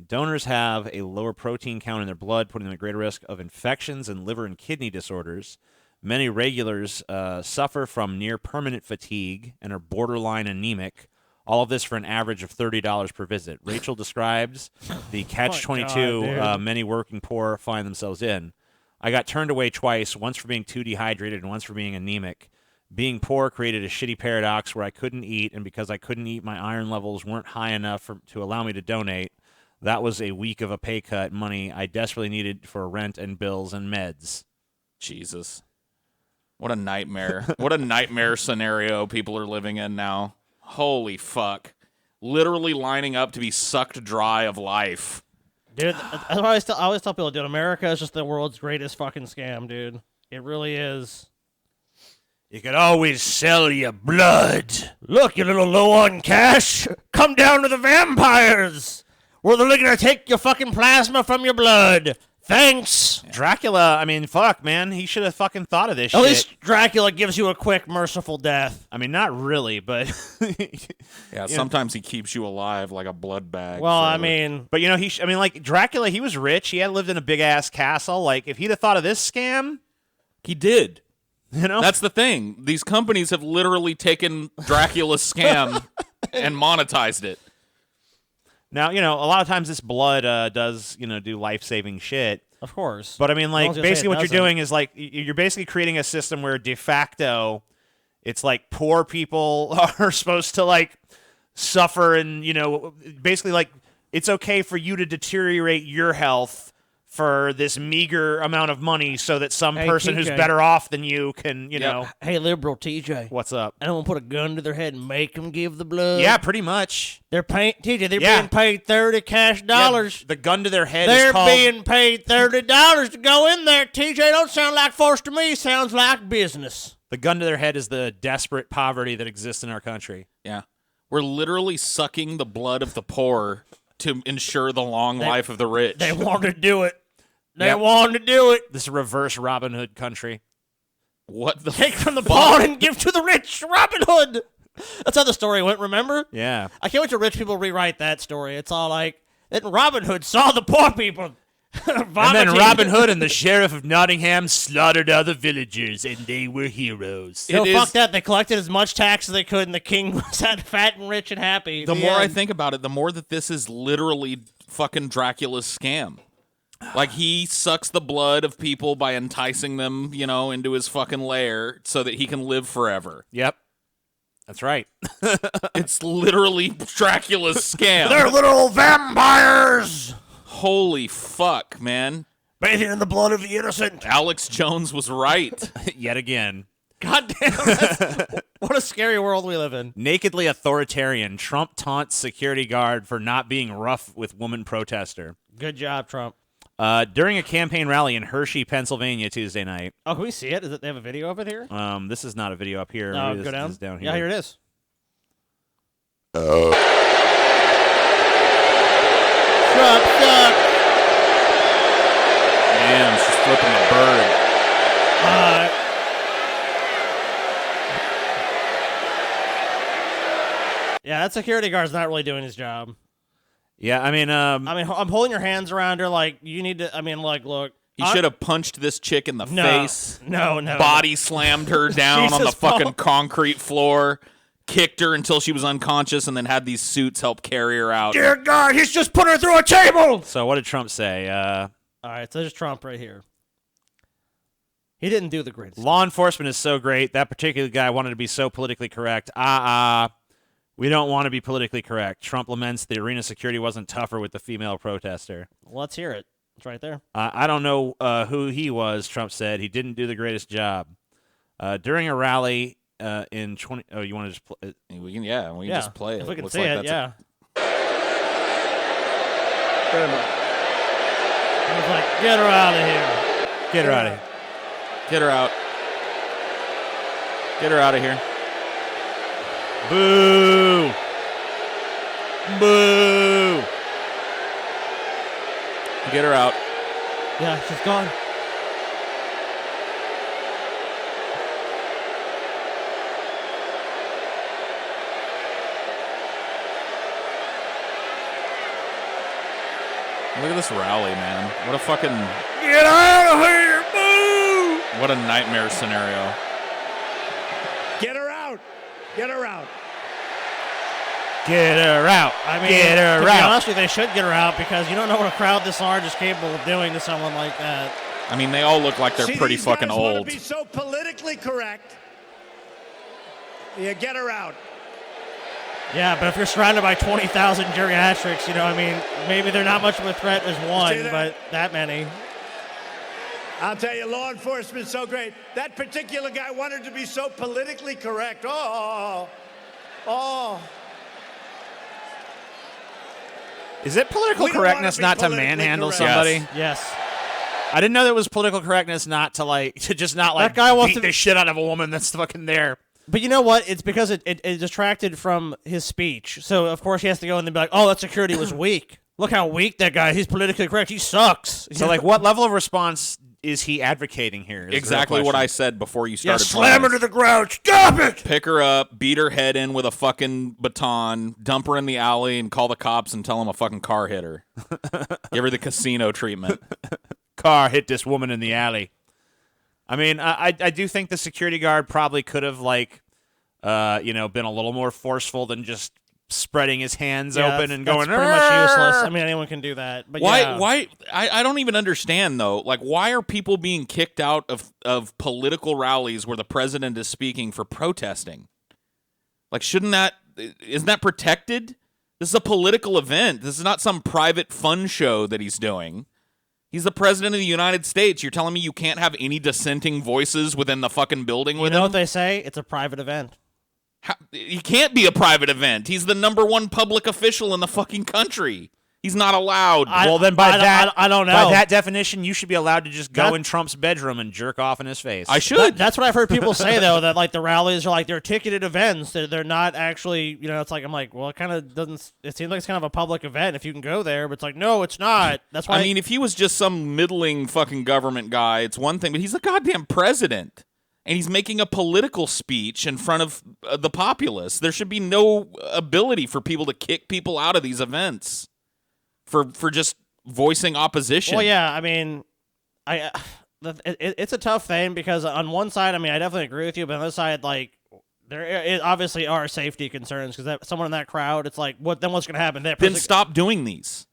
Donors have a lower protein count in their blood, putting them at greater risk of infections and liver and kidney disorders. Many regulars suffer from near-permanent fatigue and are borderline anemic. All of this for an average of $30 per visit. Rachel describes the catch-22 God, many working poor find themselves in. I got turned away twice, once for being too dehydrated and once for being anemic. Being poor created a shitty paradox where I couldn't eat, and because I couldn't eat, my iron levels weren't high enough to allow me to donate. That was a week of a pay cut, money I desperately needed for rent and bills and meds. Jesus. What a nightmare. What a nightmare scenario people are living in now. Holy fuck. Literally lining up to be sucked dry of life. Dude, that's why I always tell people, dude, America is just the world's greatest fucking scam, dude. It really is. You could always sell your blood. Look, you little low on cash. Come down to the vampires. We're literally gonna take your fucking plasma from your blood. Thanks. Dracula, I mean, fuck, man. He should have fucking thought of this At shit. least Dracula gives you a quick, merciful death. I mean, not really, but... Yeah, sometimes he keeps you alive like a blood bag. Well, I forever. mean, But, like, Dracula, he was rich. He had lived in a big-ass castle. Like, if he'd have thought of this scam, He did. You know, That's the thing. These companies have literally taken Dracula's scam and monetized it. now a lot of times this blood does do life-saving shit. Of course. But I mean, I like was gonna say basically it what you're doesn't. doing is like you're basically creating a system where de facto it's like poor people are supposed to like suffer and basically like it's okay for you to deteriorate your health for this meager amount of money so that some Hey, person who's TJ. better off than you can, Hey, liberal TJ. what's up? I don't want to put a gun to their head and make them give the blood. Yeah, pretty much. They're paying TJ. They're Yeah. being paid $30 cash dollars. Yeah, the gun to their head They're is called being paid $30 to go in there. TJ, don't sound like force to me. Sounds like business. the gun to their head is the desperate poverty that exists in our country. Yeah. We're literally sucking the blood of the poor to ensure the long life of the rich. They want to do it. They Yep. want to do it. This reverse Robin Hood country. What the Take from the fuck? poor and give to the rich. Robin Hood. That's how the story went, remember? Yeah. I can't wait till rich people rewrite that story. It's all like, then Robin Hood saw the poor people And vomiting. then Robin Hood and the sheriff of Nottingham slaughtered other villagers, and they were heroes. No, It fuck is- that. They collected as much tax as they could, and the king was fat and rich and happy. The more I think about it, the more that this is literally fucking Dracula's scam. Like, he sucks the blood of people by enticing them, into his fucking lair so that he can live forever. Yep. That's right. It's literally Dracula's scam. They're little vampires Holy fuck, man. bathing in the blood of the innocent. Alex Jones was right. Yet again. God damn, what a scary world we live in. Nakedly authoritarian. Trump taunts security guard for not being rough with woman protester. Good job, Trump. During a campaign rally in Hershey, Pennsylvania, Tuesday night. Oh, can we see it? They have a video of it here? This is not a video up here. No, Maybe go this down. is down here. Yeah, here it is. Trump sucks. Damn, she's flipping the bird. Yeah, that security guard's not really doing his job. Yeah, I mean, I'm holding your hands around her like you need to. I mean, like, look. He should have punched this chick in the face. No. Body slammed her down on the Jesus, fucking Paul. concrete floor, kicked her until she was unconscious, and then had these suits help carry her out. Dear God, he's just put her through a table. so what did Trump say? All right, so there's Trump right here. He didn't do the greatest. Law enforcement is so great. That particular guy wanted to be so politically correct. We don't want to be politically correct. Trump laments the arena security wasn't tougher with the female protester. Let's hear it. It's right there. I don't know who he was, Trump said. He didn't do the greatest job. During a rally in 20... Oh, you want to just play? We can just play it. If we can Looks see like it, that's yeah. He was like, get her out of here. Get her out of here. Get her out. Get her out of here. Boo! Boo! Get her out. Yeah, she's gone. Look at this rally, man. What a fucking... Get out of here, boo! What a nightmare scenario. Get her out. Get her out. Get her out. I mean, Get her to be out. honest with you, they should get her out because you don't know what a crowd this large is capable of doing to someone like that. I mean, they all look like they're See, pretty these fucking guys want old. to be so politically correct. Yeah, get her out. Yeah, but if you're surrounded by 20,000 geriatrics, I mean, maybe they're not much of a threat as one, that? but that many. I'll tell you, law enforcement's so great. That particular guy wanted to be so politically correct. Oh. Is it political We don't correctness wanna not be to politically manhandle correct. somebody? Yes. I didn't know that it was political correctness not to to just not That guy wants beat to- the shit out of a woman that's fucking there. But you know what? It's because it distracted from his speech. So, of course, he has to go in and be like, oh, that security was weak. Look how weak that guy is. He's politically correct. He sucks. So, what level of response is he advocating here? is the real Exactly what question. I said before you Yeah, started slam her playing. to the ground. Stop it! Pick her up, beat her head in with a fucking baton, dump her in the alley, and call the cops and tell them a fucking car hit her. Give her the casino treatment. Car hit this woman in the alley. I mean, I do think the security guard probably could have been a little more forceful than just spreading his hands open and going. That's pretty much useless. I mean, anyone can do that. But why? yeah. Why? I don't even understand though. Like, why are people being kicked out of political rallies where the president is speaking for protesting? Like, isn't that protected? This is a political event. This is not some private fun show that he's doing. He's the president of the United States. You're telling me you can't have any dissenting voices within the fucking building with You know him? what they say? It's a private event. He can't be a private event. He's the number one public official in the fucking country. He's not allowed. Well, then by I don't know. By that definition, you should be allowed to just go in Trump's bedroom and jerk off in his face. I should. That's what I've heard people say though. That like the rallies are like they're ticketed events. They're not actually. It's like I'm like, well, it kind of doesn't. It seems like it's kind of a public event if you can go there, but it's like no, it's not. That's why. I mean, if he was just some middling fucking government guy, it's one thing. But he's a goddamn president, and he's making a political speech in front of the populace. There should be no ability for people to kick people out of these events for just voicing opposition. Well, yeah. I mean, it's a tough thing because on one side, I mean, I definitely agree with you, but on the other side, like there obviously are safety concerns because someone in that crowd, it's like, what's going to happen? Then stop doing these.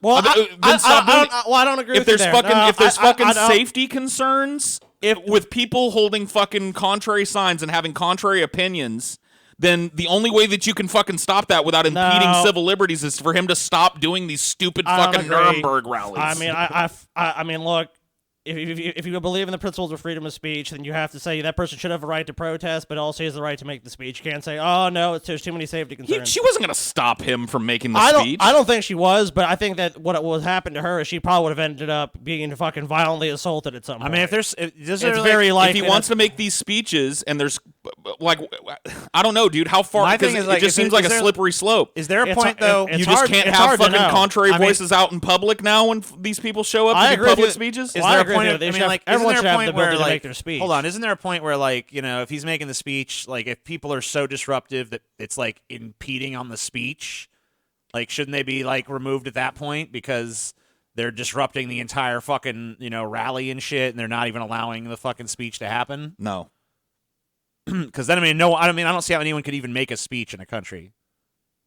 Well, I don't agree if with you there's there. fucking No, if there's I fucking don't. safety concerns, with people holding fucking contrary signs and having contrary opinions, then the only way that you can fucking stop that without impeding civil liberties is for him to stop doing these stupid fucking Nuremberg rallies. I mean, I mean, look. If you believe in the principles of freedom of speech, then you have to say that person should have a right to protest, but also has the right to make the speech. You can't say, "Oh no, there's too many safety concerns." She wasn't going to stop him from making the speech. I don't think she was, but I think that what would happen to her is she probably would have ended up being fucking violently assaulted at some point. I mean, if he wants to make these speeches, and there's like, I don't know, dude, how far? My thing is, like, it just seems like a slippery slope. Is there a point though? You just can't have fucking contrary voices out in public now when these people show up to do public speeches. Is there a point? I mean, like, everyone isn't should there a have the point where, ability to like, make their speech. hold on, isn't there a point where, like, if he's making the speech, like, if people are so disruptive that it's like impeding on the speech, like, shouldn't they be like removed at that point because they're disrupting the entire fucking rally and shit, and they're not even allowing the fucking speech to happen? No, because then I don't see how anyone could even make a speech in a country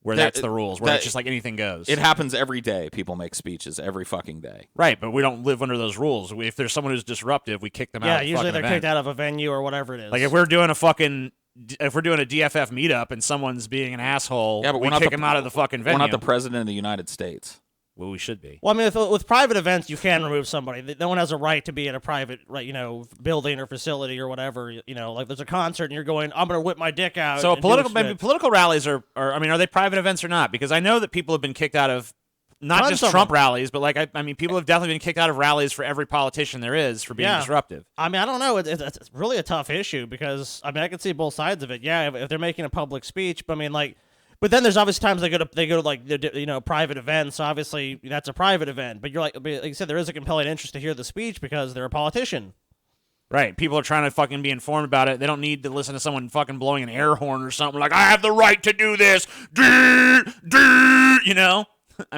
where that's the rules, where it's just like anything goes. It happens every day. People make speeches every fucking day. Right, but we don't live under those rules. If there's someone who's disruptive, we kick them out. Yeah, usually they're kicked out of a venue or whatever it is. Like if we're doing a DFF meetup and someone's being an asshole, yeah, but we kick him out of the fucking venue. We're not the president of the United States. Well, we should be. Well, I mean, with private events, you can remove somebody. No one has a right to be in a private, building or facility or whatever. Like there's a concert and you're going, I'm going to whip my dick out. So political rallies are they private events or not? Because I know that people have been kicked out of not just Trump rallies, but I mean, people have definitely been kicked out of rallies for every politician there is for being disruptive. I mean, I don't know. It's really a tough issue because I mean, I can see both sides of it. Yeah, if they're making a public speech, but I mean, like. But then there's obviously times they go to like private events. So obviously that's a private event. But you're like you said, there is a compelling interest to hear the speech because they're a politician. Right. People are trying to fucking be informed about it. They don't need to listen to someone fucking blowing an air horn or something like, I have the right to do this. I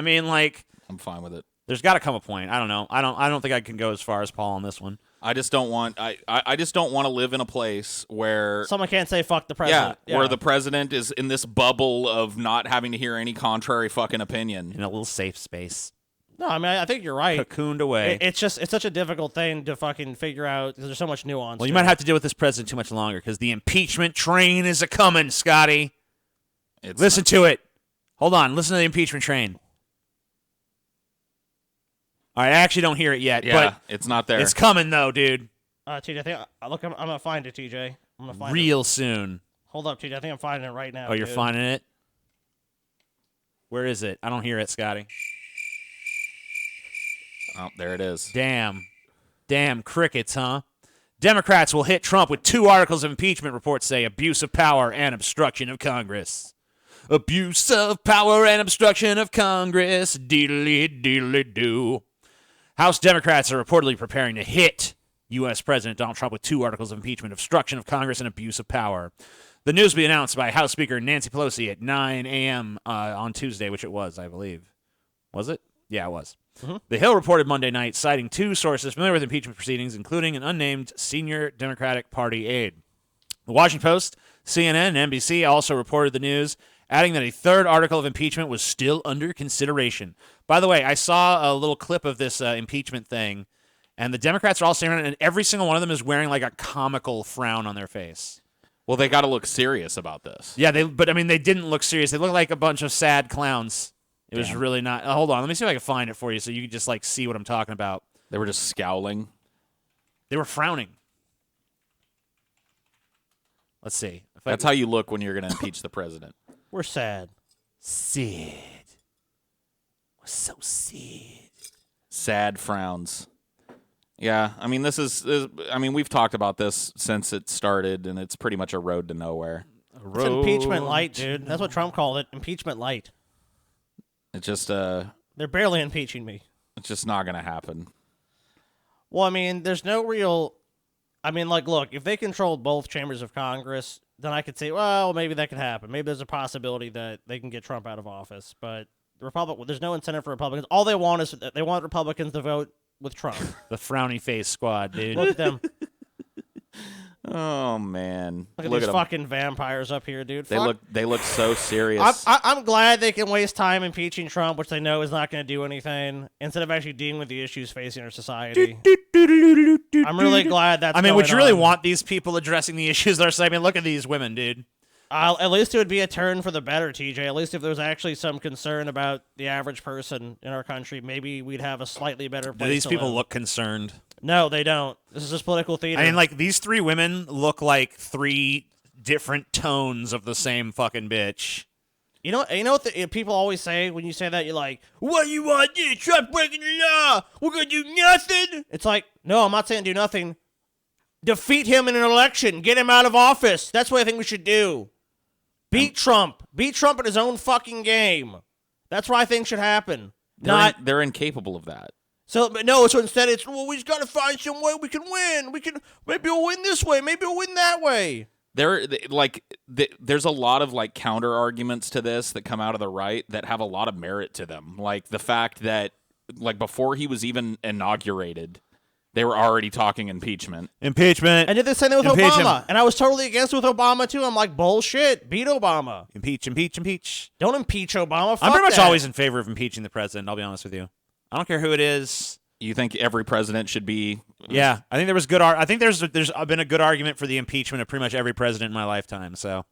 mean, like, I'm fine with it. There's got to come a point. I don't know. I don't think I can go as far as Paul on this one. I just don't want to live in a place where someone can't say fuck the president. Yeah, where the president is in this bubble of not having to hear any contrary fucking opinion. In a little safe space. No, I mean, I think you're right. Cocooned away. It's such a difficult thing to fucking figure out because there's so much nuance. Well, you might have to deal with this president too much longer because the impeachment train is a-coming, Scotty. Listen to it. Hold on. Listen to the impeachment train. All right, I actually don't hear it yet. Yeah, but it's not there. It's coming, though, dude. TJ, I think, I'm going to find it, TJ. I'm going to find it. Real soon. Hold up, TJ. I think I'm finding it right now. Oh, you're finding it? Where is it? I don't hear it, Scotty. Oh, there it is. Damn crickets, huh? Democrats will hit Trump with 2 articles of impeachment, reports say. Abuse of power and obstruction of Congress. Abuse of power and obstruction of Congress. Deedly-deedly-doo. House Democrats are reportedly preparing to hit U.S. President Donald Trump with 2 articles of impeachment, obstruction of Congress, and abuse of power. The news will be announced by House Speaker Nancy Pelosi at 9 a.m. On Tuesday, which it was, I believe. Was it? Yeah, it was. The Hill reported Monday night, citing 2 sources familiar with impeachment proceedings, including an unnamed senior Democratic Party aide. The Washington Post, CNN, and NBC also reported the news, adding that a 3rd article of impeachment was still under consideration. By the way, I saw a little clip of this impeachment thing, and the Democrats are all staring at it, and every single one of them is wearing like a comical frown on their face. Well, they got to look serious about this. Yeah, but they didn't look serious. They looked like a bunch of sad clowns. It was really not. Hold on, let me see if I can find it for you so you can just like see what I'm talking about. They were just scowling. They were frowning. Let's see. That's how you look when you're going to impeach the president. We're sad. Sid. We're so sad. Sad frowns. Yeah, I mean, we've talked about this since it started, and it's pretty much a road to nowhere. It's impeachment light, dude. That's what Trump called it, impeachment light. It's just They're barely impeaching me. it's just not going to happen. Well, I mean, there's no real... I mean, like, look, if they controlled both chambers of Congress, then I could say, well, maybe that could happen. Maybe there's a possibility that they can get Trump out of office. But there's no incentive for Republicans. All they want is they want Republicans to vote with Trump. The frowny face squad, dude. Look at them. Oh man, Look at these fucking vampires up here, dude. They look so serious. I'm glad they can waste time impeaching Trump, which they know is not going to do anything, instead of actually dealing with the issues facing our society. I'm really glad that's going would you really on. want these people addressing the issues that are saying, look at these women, dude. At least it would be a turn for the better, TJ. At least if there's actually some concern about the average person in our country, maybe we'd have a slightly better place. Do these to people live. look concerned? No, they don't. This is just political theater. I mean, like, these 3 women look like 3 different tones of the same fucking bitch. You know what people always say when you say that? You're like, what do you want to do? Trump breaking the law. We're going to do nothing. It's like, no, I'm not saying do nothing. Defeat him in an election. Get him out of office. That's what I think we should do. Beat Trump. Beat Trump in his own fucking game. That's what I think should happen. They're incapable of that. So instead it's, well, we just got to find some way we can win. Maybe we'll win this way. Maybe we'll win that way. There's a lot of like counter arguments to this that come out of the right that have a lot of merit to them. Like the fact that like before he was even inaugurated, they were already talking impeachment. And did the same thing with Impeach Obama. him. And I was totally against it with Obama too. I'm like, bullshit. Beat Obama. Impeach. Don't impeach Obama. Fuck I'm pretty much that. always in favor of impeaching the president, I'll be honest with you. I don't care who it is. You think every president should be? Yeah, I think there was good. I think there's been a good argument for the impeachment of pretty much every president in my lifetime. So,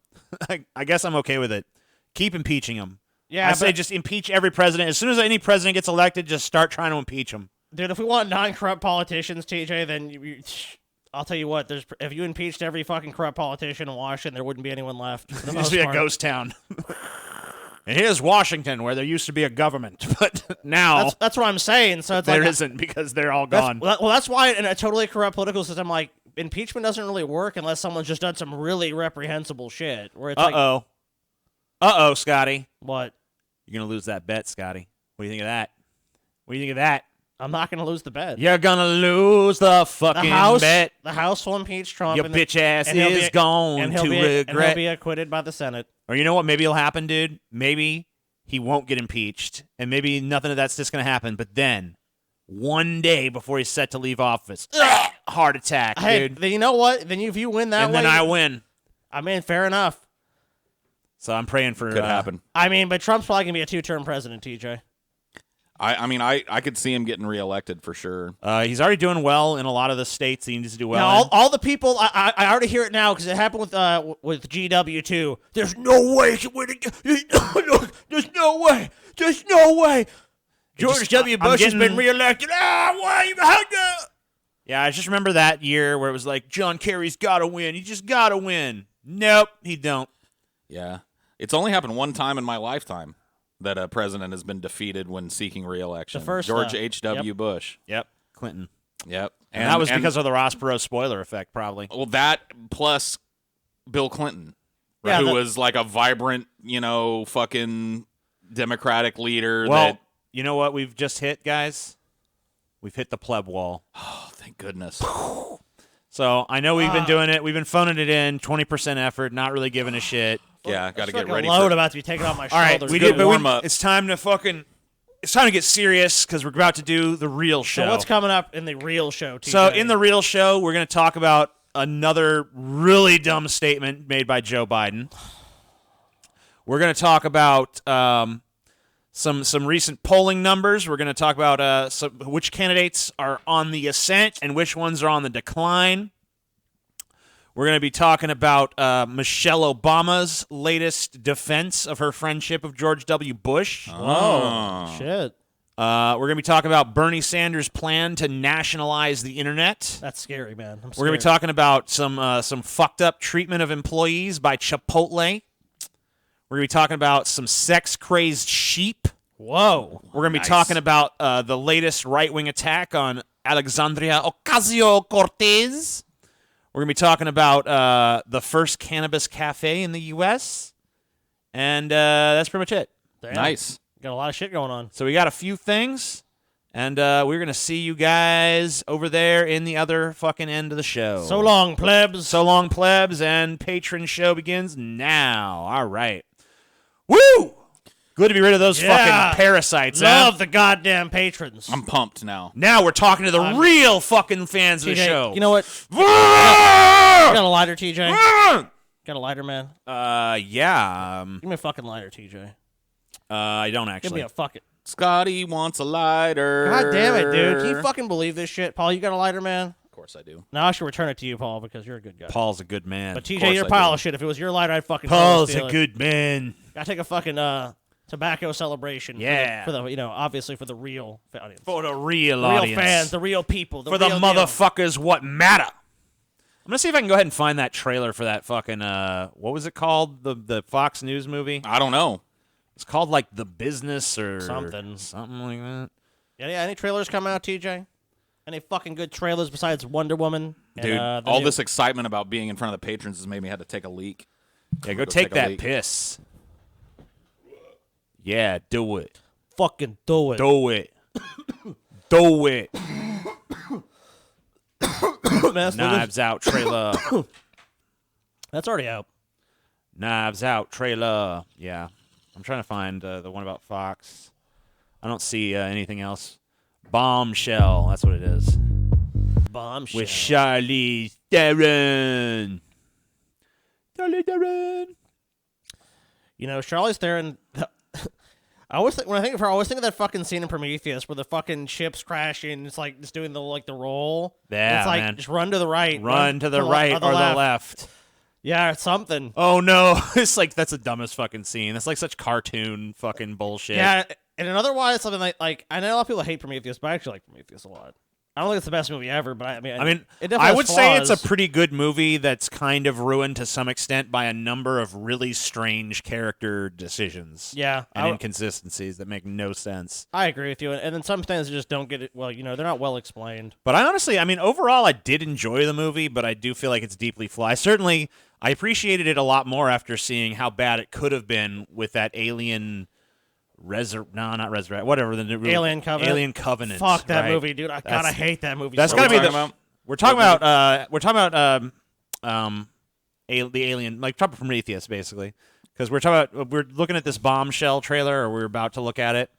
I guess I'm okay with it. Keep impeaching him. Yeah, I say just impeach every president. As soon as any president gets elected, just start trying to impeach him. Dude, if we want non-corrupt politicians, TJ, then I'll tell you what. If you impeached every fucking corrupt politician in Washington, there wouldn't be anyone left. It used to be a ghost town. And here's Washington, where there used to be a government, but now that's what I'm saying. So it's there like, isn't because they're all gone. That's why in a totally corrupt political system, like impeachment doesn't really work unless someone's just done some really reprehensible shit. Where it's Uh-oh, Scotty. What? You're gonna lose that bet, Scotty. What do you think of that? What do you think of that? I'm not gonna lose the bet. You're gonna lose the fucking bet. The House will impeach Trump. Your bitch ass is going to regret. And he'll be acquitted by the Senate. Or you know what? Maybe it'll happen, dude. Maybe he won't get impeached, and maybe nothing of that's just going to happen. But then, one day before he's set to leave office, heart attack, hey, dude. Then you know what? Then if you win that and way, then I win. I mean, fair enough. So I'm praying for Could happen. I mean, but Trump's probably going to be a 2-term president, TJ. I could see him getting reelected for sure. He's already doing well in a lot of the states he needs to do well Now, in. all the people, I already hear it now because it happened with GW too. There's no way he can win again. There's no way. There's no way. George W. Bush has been reelected. Why? Yeah, I just remember that year where it was like, John Kerry's got to win. He just got to win. Nope, he don't. Yeah. It's only happened one time in my lifetime that a president has been defeated when seeking re-election. The first George H.W. yep. Bush. Yep, Clinton. Yep. And that was because of the Ross Perot spoiler effect, probably. Well, that plus Bill Clinton, Yeah, who was like a vibrant, fucking Democratic leader. Well, you know what we've just hit, guys? We've hit the pleb wall. Oh, thank goodness. So I know we've been doing it. We've been phoning it in, 20% effort, not really giving a shit. Yeah, got to get Fucking ready load for about to be taken off my All right, shoulders. we good did, but warm-up. it's time to fucking it's time to get serious because we're about to do the real show. So what's coming up in the real show, TJ? So in the real show, we're going to talk about another really dumb statement made by Joe Biden. We're going to talk about some recent polling numbers. We're going to talk about which candidates are on the ascent and which ones are on the decline. We're going to be talking about Michelle Obama's latest defense of her friendship of George W. Bush. Oh, shit. We're going to be talking about Bernie Sanders' plan to nationalize the internet. That's scary, man. I'm We're going to be talking about some fucked up treatment of employees by Chipotle. We're going to be talking about some sex-crazed sheep. Whoa. We're going to be talking about the latest right-wing attack on Alexandria Ocasio-Cortez. We're going to be talking about the first cannabis cafe in the U.S., and that's pretty much it. Damn. Nice. Got a lot of shit going on. So we got a few things, and we're going to see you guys over there in the other fucking end of the show. So long, plebs. So long, plebs, and patron show begins now. All right. Woo! Good to be rid of those fucking parasites, Love huh? the goddamn patrons. I'm pumped now. Now we're talking to the real fucking fans of the TJ, show. you know what? You got a lighter, TJ? Got a lighter, man? Yeah. Give me a fucking lighter, TJ. I don't Give actually. me a fucking... Scotty wants a lighter. God damn it, dude. Can you fucking believe this shit? Paul, you got a lighter, man? Of course I do. No, I should return it to you, Paul, because you're a good guy. Paul's a good man. But TJ, course you're a I pile do. of shit. If it was your lighter, I'd fucking Paul's steal a it. good man. Gotta take a fucking tobacco celebration. Yeah. For the obviously for the real audience. For the real The audience. real fans, the real people. For the real deal. motherfuckers what matter. I'm going to see if I can go ahead and find that trailer for that fucking, what was it called? The Fox News movie? I don't know. It's called like The Business or Something. Something like that. Yeah, any trailers come out, TJ? Any fucking good trailers besides Wonder Woman? And, Dude, the all new- this excitement about being in front of the patrons has made me have to take a leak. Yeah, go Go take take a that leak. piss. Yeah, do it. fucking do it. Do it. Do it. Man, Knives Out trailer. that's already out. Knives Out trailer. Yeah. I'm trying to find the one about Fox. I don't see anything else. Bombshell. That's what it is. Bombshell. With Charlize Theron. Charlize Theron. You know, Charlize Theron. I always think, when I think of her, I always think of that fucking scene in Prometheus where the fucking ship's crashing. It's like just doing the roll. Yeah, it's like man. just run to the right, Run to the right or the left. Yeah, it's something. Oh no! It's like that's the dumbest fucking scene. That's like such cartoon fucking bullshit. Yeah, and otherwise something like I know a lot of people hate Prometheus, but I actually like Prometheus a lot. I don't think it's the best movie ever, but I mean, it definitely I has would say it's a flaws. pretty good movie that's kind of ruined to some extent by a number of really strange character decisions. Yeah, and inconsistencies that make no sense. I agree with you, and then some things just don't get it. Well, you know, they're not well explained. But I honestly, overall, I did enjoy the movie, but I do feel like it's deeply flawed. I appreciated it a lot more after seeing how bad it could have been with that Alien. Not Resurrect. Whatever the new Alien Covenant. Alien Covenant. Fuck that right? movie, dude. I hate that movie. That's so gotta be much. the. We're talking about the Alien, like talking Prometheus, basically, because we're looking at this Bombshell trailer, or we're about to look at it,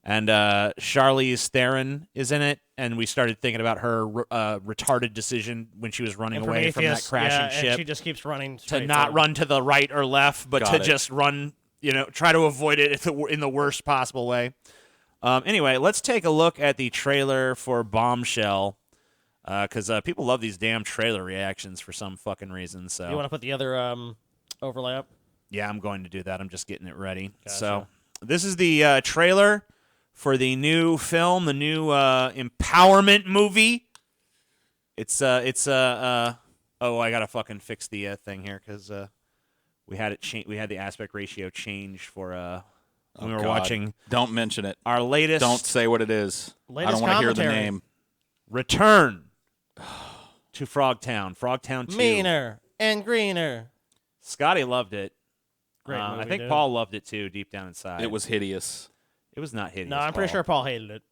and Charlize Theron is in it, and we started thinking about her retarded decision when she was running And away from that Prometheus, crashing yeah, ship and she just keeps running to straight not forward. run to the right or left, but Got to it. just run. Try to avoid it in the worst possible way. Anyway, let's take a look at the trailer for Bombshell, because people love these damn trailer reactions for some fucking reason. So You want to put the other overlay up? yeah, I'm going to do that. I'm just getting it ready. Gotcha. So this is the trailer for the new film, the new empowerment movie. Oh, I gotta fucking fix the thing here because we had it. We had the aspect ratio change for when we were God. watching Don't mention it. our latest. Don't say what it is. I Latest don't want to hear the commentary. name. Return to Frogtown. Frogtown 2. Meaner and greener. Scotty loved it. Great movie, I think dude. Paul loved it too, deep down inside. It was hideous. It was not hideous. No, I'm pretty Paul. sure Paul hated it.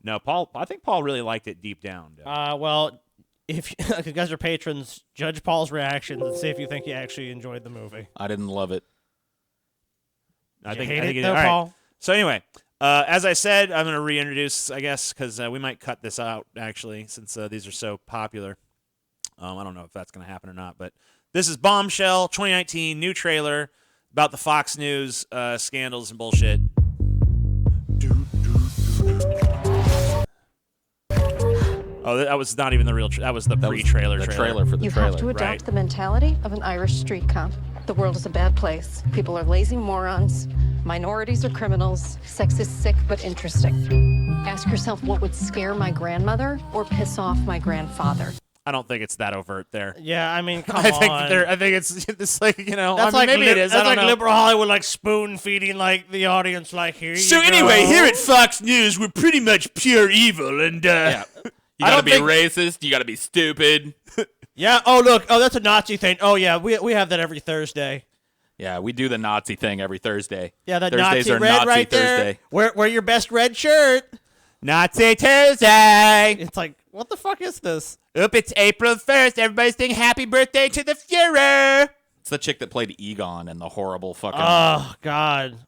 No, Paul. I think Paul really liked it deep down. Dude. Well, if you guys are patrons, judge Paul's reactions and see if you think he actually enjoyed the movie. I didn't love it. I You think hate I think it he though, did. All right. Paul? So anyway, As I said, I'm going to reintroduce, I guess, because we might cut this out, actually, since these are so popular. I don't know if that's going to happen or not, but this is Bombshell 2019 new trailer about the Fox News scandals and bullshit. Oh, that was not even the real. That was the pre-trailer. The trailer for the You trailer. have to adapt right. the mentality of an Irish street cop. The world is a bad place. People are lazy morons. Minorities are criminals. Sex is sick but interesting. Ask yourself what would scare my grandmother or piss off my grandfather. I don't think it's that overt there. Yeah, I mean, come I think on. I think it's like, you know. That's I mean, like maybe it is. That's I don't like know. liberal Hollywood, like spoon feeding like the audience, like here. So you anyway, go. here at Fox News, we're pretty much pure evil, and Yeah. You I gotta don't be think- racist. You gotta be stupid. Yeah. Oh look. Oh, that's a Nazi thing. Oh yeah, we have that every Thursday. Yeah, we do the Nazi thing every Thursday. Yeah, that Thursdays Nazi are red Nazi right Thursday. there. Wear your best red shirt. Nazi Tuesday. It's like, what the fuck is this? Oop, it's April 1st. Everybody's saying happy birthday to the Fuhrer. It's the chick that played Egon in the horrible fucking. Oh God.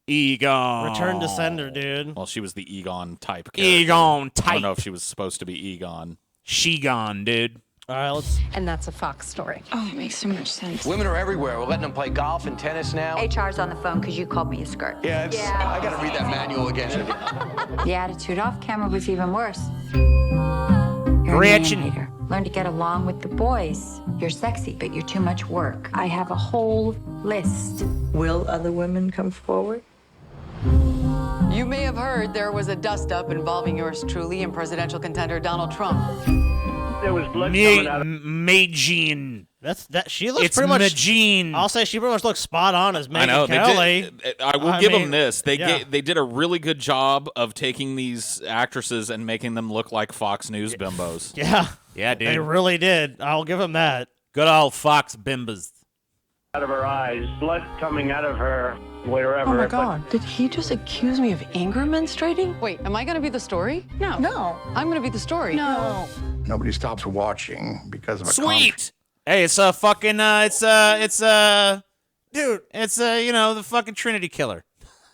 Egon. Return to sender, dude. Well, she was the Egon type character. Egon I type. don't know if she was supposed to be Egon. She gone, dude. All right, let's. And that's a Fox story. Oh, it makes so much sense. Women are everywhere. We're letting them play golf and tennis now. HR's on the phone because you called me a skirt. Yeah, I got to read that manual again. The attitude off camera was even worse. You're Gretchen. a man hater. Learn to get along with the boys. You're sexy, but you're too much work. I have a whole list. Will other women come forward? You may have heard there was a dust-up involving yours truly and presidential contender Donald Trump. There was blood coming out of Magine. That. She looks It's pretty much. Magine. I'll say she pretty much looks spot on as I Megyn know. Kelly. I will I give mean, them this. yeah. They did a really good job of taking these actresses and making them look like Fox News bimbos. Yeah. Yeah, dude. They really did. I'll give him that. Good old Fox bimbas. her eyes, blood coming out of her wherever. Oh my God! Did he just accuse me of anger menstruating? Wait, am I gonna be the story? No. No. I'm gonna be the story. No. Nobody stops watching because of a Sweet. Hey, it's a fucking dude, it's you know, the fucking Trinity killer.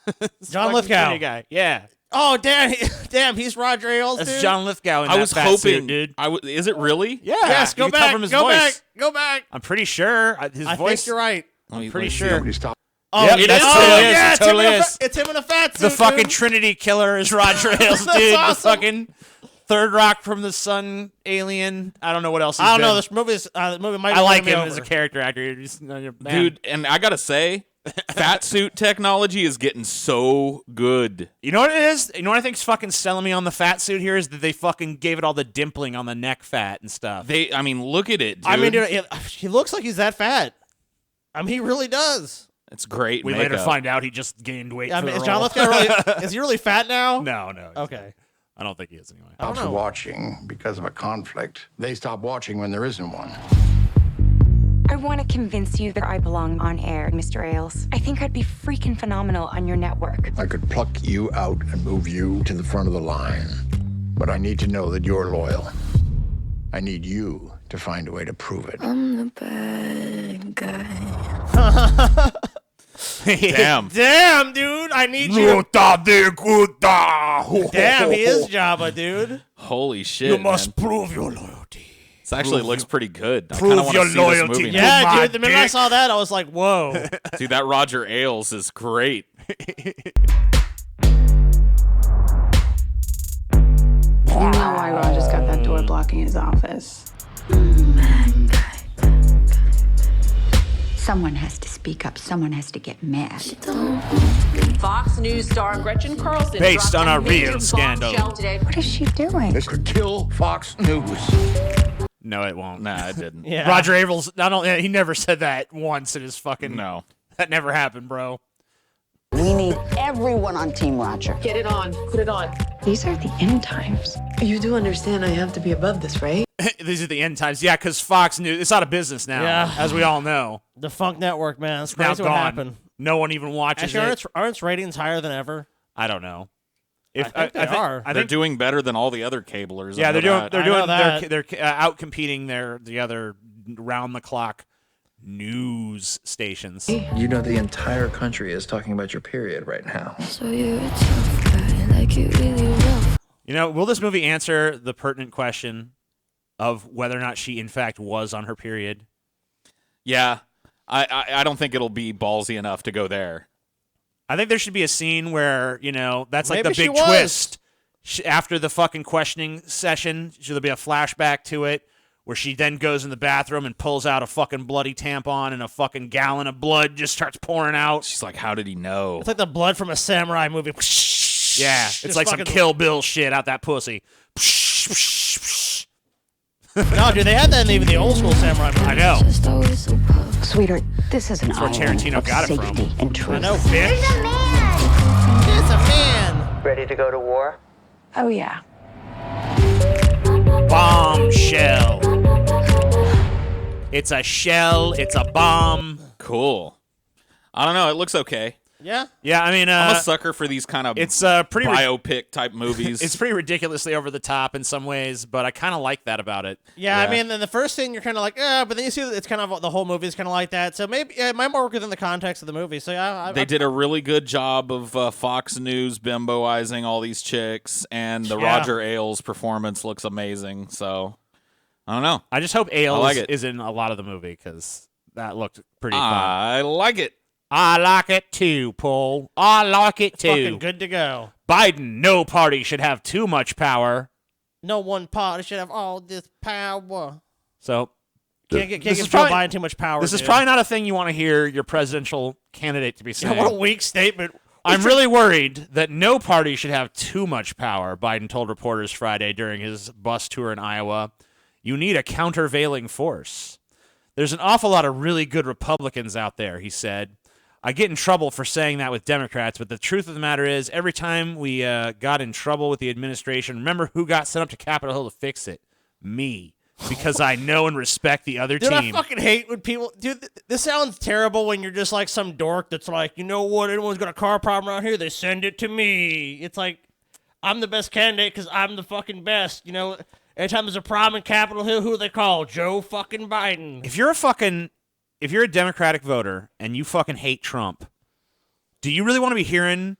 John Fucking Lithgow. Trinity guy. Yeah. Oh damn! Damn, he's Roger Ailes, That's dude. John Lithgow in I that was fat hoping, suit, dude. Is it really? Yeah. Yes, you go can tell back. from his Go voice. back. Go back. I'm pretty sure his I voice. think you're right. I'm pretty Let me see. sure. Nobody stops. Oh, Yep, it that's is. what it Oh, is. yeah, It totally is. It's him in a fat suit. The fucking dude. Trinity killer is Roger Ailes, That's dude. awesome. The fucking Third Rock from the Sun alien. I don't know what else. He's I don't know. been. This movie might. I like win me him as a over. character actor. He's, man. Dude, and I gotta say, fat suit technology is getting so good. You know what it is? You know what I think's fucking selling me on the fat suit here is that they fucking gave it all the dimpling on the neck fat and stuff. I mean, look at it, dude. I mean, dude, he looks like he's that fat. I mean, he really does. It's great. We makeup. later find out he just gained weight. I for mean, the is John role. Lithgow really? Is he really fat now? No. he's Okay. not. I don't think he is anyway. I don't Stops know. watching because of a conflict. They stop watching when there isn't one. I want to convince you that I belong on air, Mr. Ailes. I think I'd be freaking phenomenal on your network. I could pluck you out and move you to the front of the line. But I need to know that you're loyal. I need you to find a way to prove it. I'm the bad guy. Damn. Damn, dude, I need you. Damn, he is Jabba, dude. Holy shit. You must man. prove your loyalty. This actually looks pretty good. I prove kind of want your to see loyalty. this movie now. Yeah, my dude. The minute I dick. saw that, I was like, whoa. Dude, that Roger Ailes is great. You know why Roger's got that door blocking his office. Someone has to speak up. Someone has to get mad. Fox News star Gretchen Carlson Based dropped on a major real scandal. bombshell today. What is she doing? This could kill Fox News. No, it won't. Nah, it didn't. Yeah. Roger Ailes. Not only he never said that once in his fucking. No. That never happened, bro. We need everyone on Team Roger. Get it on. Put it on. These are the end times. You do understand I have to be above this, right? These are the end times. Yeah, because Fox News, it's out of business now, Yeah. as we all know. The Funk Network, man. It's Now crazy what gone. happened. No one even watches Actually, it. aren't its ratings higher than ever? I don't know. I think they are. I They're think, doing better than all the other cablers. yeah, I they're know doing. that. They're I know doing. that. They're out competing the other round the clock news stations. You know the entire country is talking about your period right now. So you're a tough guy, like you really rough. You know, will this movie answer the pertinent question of whether or not she, in fact, was on her period? Yeah. I don't think it'll be ballsy enough to go there. I think there should be a scene where, you know, that's like Maybe the big she was. twist. After the fucking questioning session, there'll be a flashback to it where she then goes in the bathroom and pulls out a fucking bloody tampon and a fucking gallon of blood just starts pouring out. She's like, how did he know? It's like the blood from a samurai movie. Yeah, it's like some Kill Bill shit out that pussy. No, dude, they had that in even the old school samurai movie. I know. Sweetheart, this is an That's where island Tarantino of got it from. safety and truth. I know, bitch. There's a man. Ready to go to war? Oh, yeah. Bombshell. It's a shell. It's a bomb. Cool. I don't know. It looks okay. Yeah? Yeah, I mean, I'm a sucker for these kind of it's pretty biopic type movies. It's pretty ridiculously over the top in some ways, but I kind of like that about it. Yeah, I mean, in the first scene, you're kind of like, but then you see that it's kind of, the whole movie is kind of like that. So maybe, it might work within the context of the movie. So yeah. They did a really good job of Fox News bimboizing all these chicks, and the Roger Ailes performance looks amazing. So, I don't know. I just hope Ailes like it. is in a lot of the movie because that looked pretty fun. I like it. I like it too, Paul. I like it too. Fucking good to go. Biden, no party should have too much power. No one party should have all this power. So, Can't give is Joe probably- Biden too much power. This is dude. probably not a thing you want to hear your presidential candidate to be saying. What a weak statement. I'm really worried that no party should have too much power, Biden told reporters Friday during his bus tour in Iowa. You need a countervailing force. There's an awful lot of really good Republicans out there, he said. I get in trouble for saying that with Democrats, but the truth of the matter is every time we got in trouble with the administration, remember who got sent up to Capitol Hill to fix it? Me. Because I know and respect the other Dude, team. I fucking hate when people... Dude, this sounds terrible when you're just like some dork that's like, you know what, anyone's got a car problem around here, they send it to me. It's like, I'm the best candidate because I'm the fucking best. You know, anytime there's a problem in Capitol Hill, who do they call? Joe fucking Biden. If you're a Democratic voter and you fucking hate Trump, do you really want to be hearing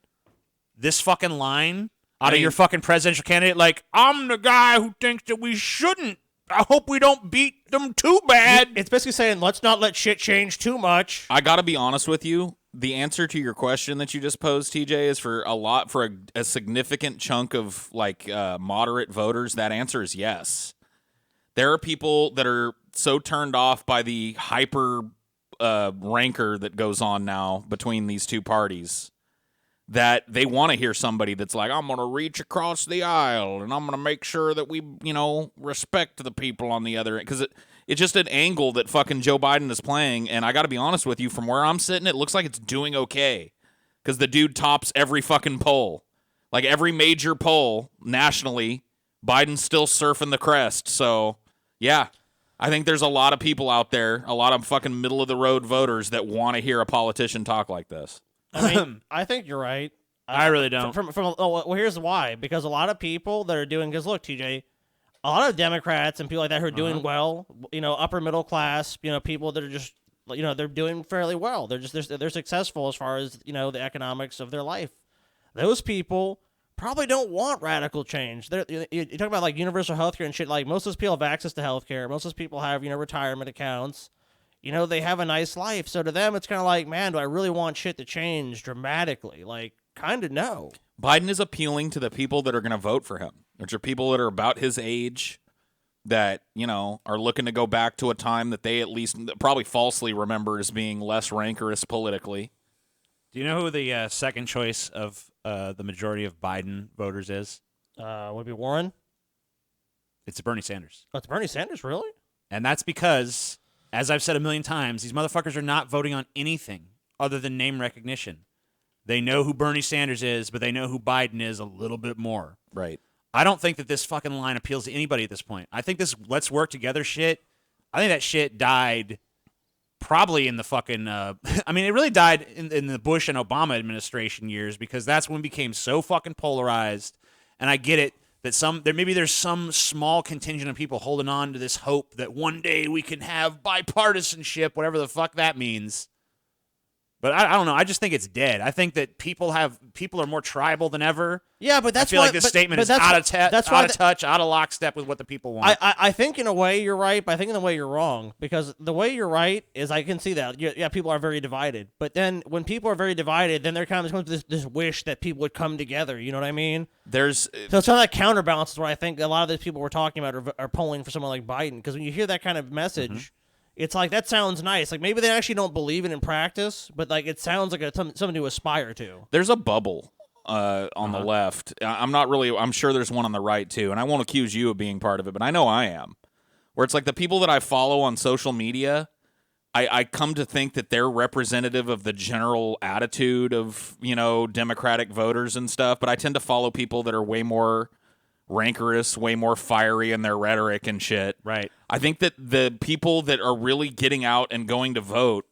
this fucking line out of your fucking presidential candidate? Like, I'm the guy who thinks that we shouldn't. I hope we don't beat them too bad. It's basically saying, let's not let shit change too much. I got to be honest with you. The answer to your question that you just posed, TJ, is for a significant chunk of moderate voters. That answer is yes. There are people that are so turned off by the hyper rancor that goes on now between these two parties that they want to hear somebody that's like, I'm going to reach across the aisle and I'm going to make sure that we, respect the people on the other end. Because it's just an angle that fucking Joe Biden is playing. And I got to be honest with you, from where I'm sitting, it looks like it's doing okay. Because the dude tops every fucking poll. Like every major poll nationally, Biden's still surfing the crest. So, yeah. I think there's a lot of people out there, a lot of fucking middle-of-the-road voters that want to hear a politician talk like this. I mean, I think you're right. I really don't. Well, here's why. Because a lot of people that are doing, because look, TJ, a lot of Democrats and people like that who are doing well, upper middle class, people that are just, they're doing fairly well. They're successful as far as, the economics of their life. Those people probably don't want radical change. You talk about like universal healthcare and shit. Like most of those people have access to healthcare. Most of those people have, retirement accounts. They have a nice life. So to them, it's kind of like, man, do I really want shit to change dramatically? Like, kind of no. Biden is appealing to the people that are going to vote for him, which are people that are about his age that, are looking to go back to a time that they at least probably falsely remember as being less rancorous politically. Do you know who the second choice of the majority of Biden voters is? Would it be Warren? It's Bernie Sanders. Oh, it's Bernie Sanders, really? And that's because, as I've said a million times, these motherfuckers are not voting on anything other than name recognition. They know who Bernie Sanders is, but they know who Biden is a little bit more. Right. I don't think that this fucking line appeals to anybody at this point. I think this let's work together shit, I think that shit died probably in the fucking, it really died in the Bush and Obama administration years because that's when it became so fucking polarized. And I get it. that maybe there's some small contingent of people holding on to this hope that one day we can have bipartisanship, whatever the fuck that means. But I don't know. I just think it's dead. I think that people are more tribal than ever. Yeah, but that's I feel why, like this but, statement but is that's, out of touch, out of lockstep with what the people want. I think in a way you're right, but I think in a way you're wrong, because the way you're right is I can see that. Yeah, people are very divided. But then when people are very divided, then there kind of comes this wish that people would come together. You know what I mean? So it's kind of that counterbalance is where I think a lot of these people we're talking about are polling for someone like Biden, because when you hear that kind of message, it's like, that sounds nice. Like, maybe they actually don't believe it in practice, but like it sounds like something to aspire to. There's a bubble on the left. I'm sure there's one on the right too, and I won't accuse you of being part of it, but I know I am. Where it's like the people that I follow on social media, I come to think that they're representative of the general attitude of, Democratic voters and stuff, but I tend to follow people that are way more rancorous, way more fiery in their rhetoric and shit. Right. I think that the people that are really getting out and going to vote,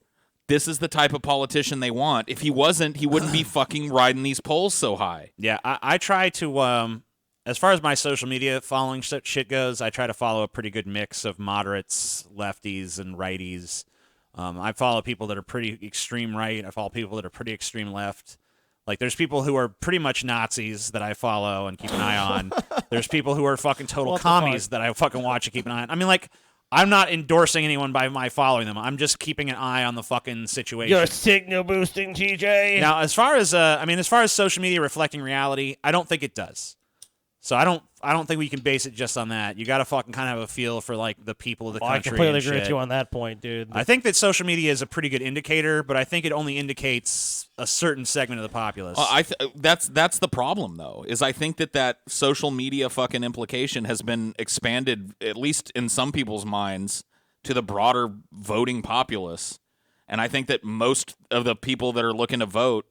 this is the type of politician they want. If he wasn't, he wouldn't be fucking riding these polls so high. Yeah, I try to, as far as my social media following shit goes, I try to follow a pretty good mix of moderates, lefties, and righties. I follow people that are pretty extreme right. I follow people that are pretty extreme left. Like, there's people who are pretty much Nazis that I follow and keep an eye on. There's people who are fucking total commies that I fucking watch and keep an eye on. I mean, like, I'm not endorsing anyone by my following them. I'm just keeping an eye on the fucking situation. You're signal boosting, TJ. Now, as far as social media reflecting reality, I don't think it does. So I don't think we can base it just on that. You got to fucking kind of have a feel for like the people of the country. I completely agree with you on that point, dude. I think that social media is a pretty good indicator, but I think it only indicates a certain segment of the populace. That's the problem though. Is I think that social media fucking implication has been expanded, at least in some people's minds, to the broader voting populace. And I think that most of the people that are looking to vote,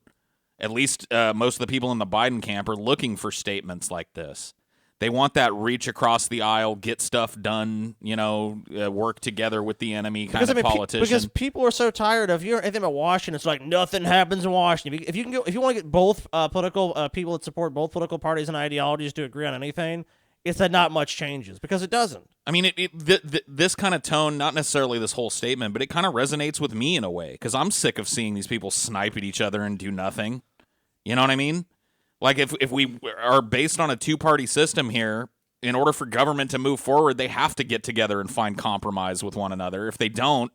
at least most of the people in the Biden camp, are looking for statements like this. They want that reach across the aisle, get stuff done, work together with the enemy kind of politician. Because people are so tired of, anything about Washington. It's like nothing happens in Washington. If you want to get both political people that support both political parties and ideologies to agree on anything, it's that not much changes, because it doesn't. I mean, this kind of tone, not necessarily this whole statement, but it kind of resonates with me in a way, because I'm sick of seeing these people snipe at each other and do nothing. You know what I mean? Like, if we are based on a two-party system here, in order for government to move forward, they have to get together and find compromise with one another. If they don't,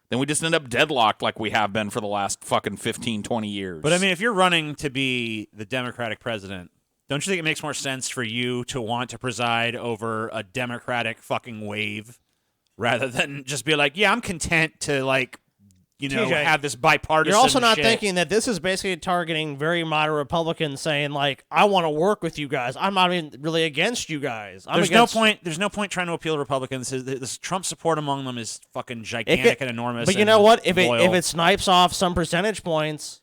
then we just end up deadlocked like we have been for the last fucking 15, 20 years. But, I mean, if you're running to be the Democratic president, don't you think it makes more sense for you to want to preside over a Democratic fucking wave rather than just be like, yeah, I'm content to, like, TJ, have this bipartisan You're also not shit. thinking that this is basically targeting very moderate Republicans saying, like, I want to work with you guys. I'm not even really against you guys. There's no point trying to appeal to Republicans. This Trump support among them is fucking gigantic and enormous. But you know what? If it snipes off some percentage points,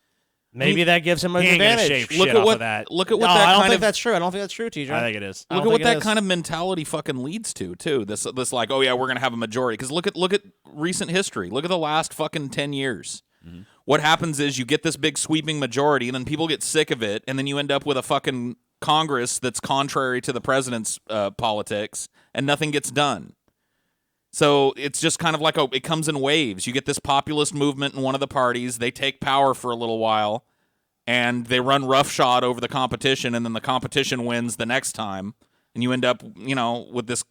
maybe that gives him an advantage. Look at what that I don't think that's true. I don't think that's true, TJ. I think it is. Look at what that kind of mentality fucking leads to, too. This like, oh yeah, we're gonna have a majority. Because look at recent history. Look at the last fucking 10 years. Mm-hmm. What happens is you get this big sweeping majority, and then people get sick of it, and then you end up with a fucking Congress that's contrary to the president's politics, and nothing gets done. So it's just kind of like it comes in waves. You get this populist movement in one of the parties. They take power for a little while, and they run roughshod over the competition, and then the competition wins the next time. And you end up, with this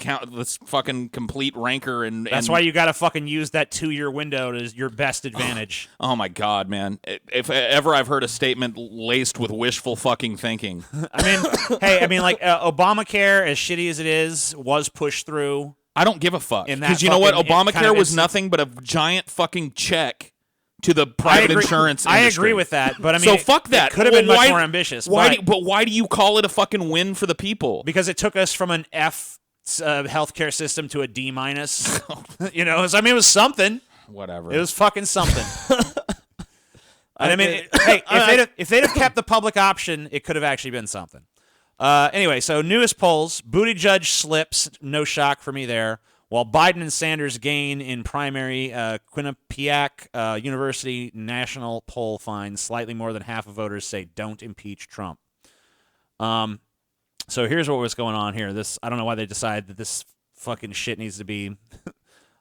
fucking complete rancor. That's why you got to fucking use that 2-year window as your best advantage. Oh, my God, man. If ever I've heard a statement laced with wishful fucking thinking. Obamacare, as shitty as it is, was pushed through. I don't give a fuck. Because you know what? Obamacare was nothing but a giant fucking check to the private insurance industry. I agree with that, but I mean, so fuck that. It could have been much more ambitious. But why do you call it a fucking win for the people? Because it took us from an F healthcare system to a D-. It was something. Whatever. It was fucking something. If they'd have kept the public option, it could have actually been something. Anyway, so newest polls, Buttigieg slips, no shock for me there, while Biden and Sanders gain in primary. Quinnipiac University national poll finds slightly more than half of voters say don't impeach Trump. So here's what was going on here. I don't know why they decided that this fucking shit needs to be.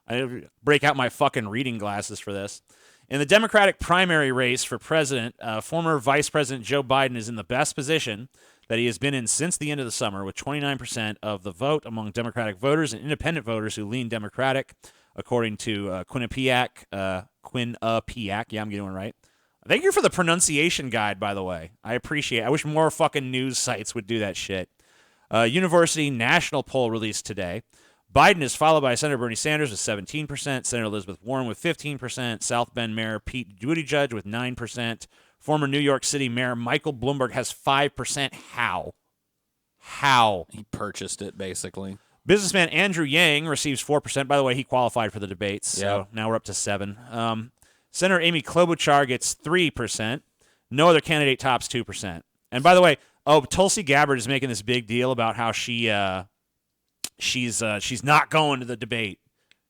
I break out my fucking reading glasses for this. In the Democratic primary race for president, former Vice President Joe Biden is in the best position that he has been in since the end of the summer, with 29% of the vote among Democratic voters and independent voters who lean Democratic, according to Quinnipiac. Quinnipiac, yeah, I'm getting one right. Thank you for the pronunciation guide, by the way. I appreciate it. I wish more fucking news sites would do that shit. University national poll released today. Biden is followed by Senator Bernie Sanders with 17%, Senator Elizabeth Warren with 15%, South Bend Mayor Pete Buttigieg with 9%, former New York City Mayor Michael Bloomberg has 5%. How? He purchased it, basically. Businessman Andrew Yang receives 4%. By the way, he qualified for the debates, so now we're up to 7%. Senator Amy Klobuchar gets 3%. No other candidate tops 2%. And by the way, Tulsi Gabbard is making this big deal about how she's not going to the debate.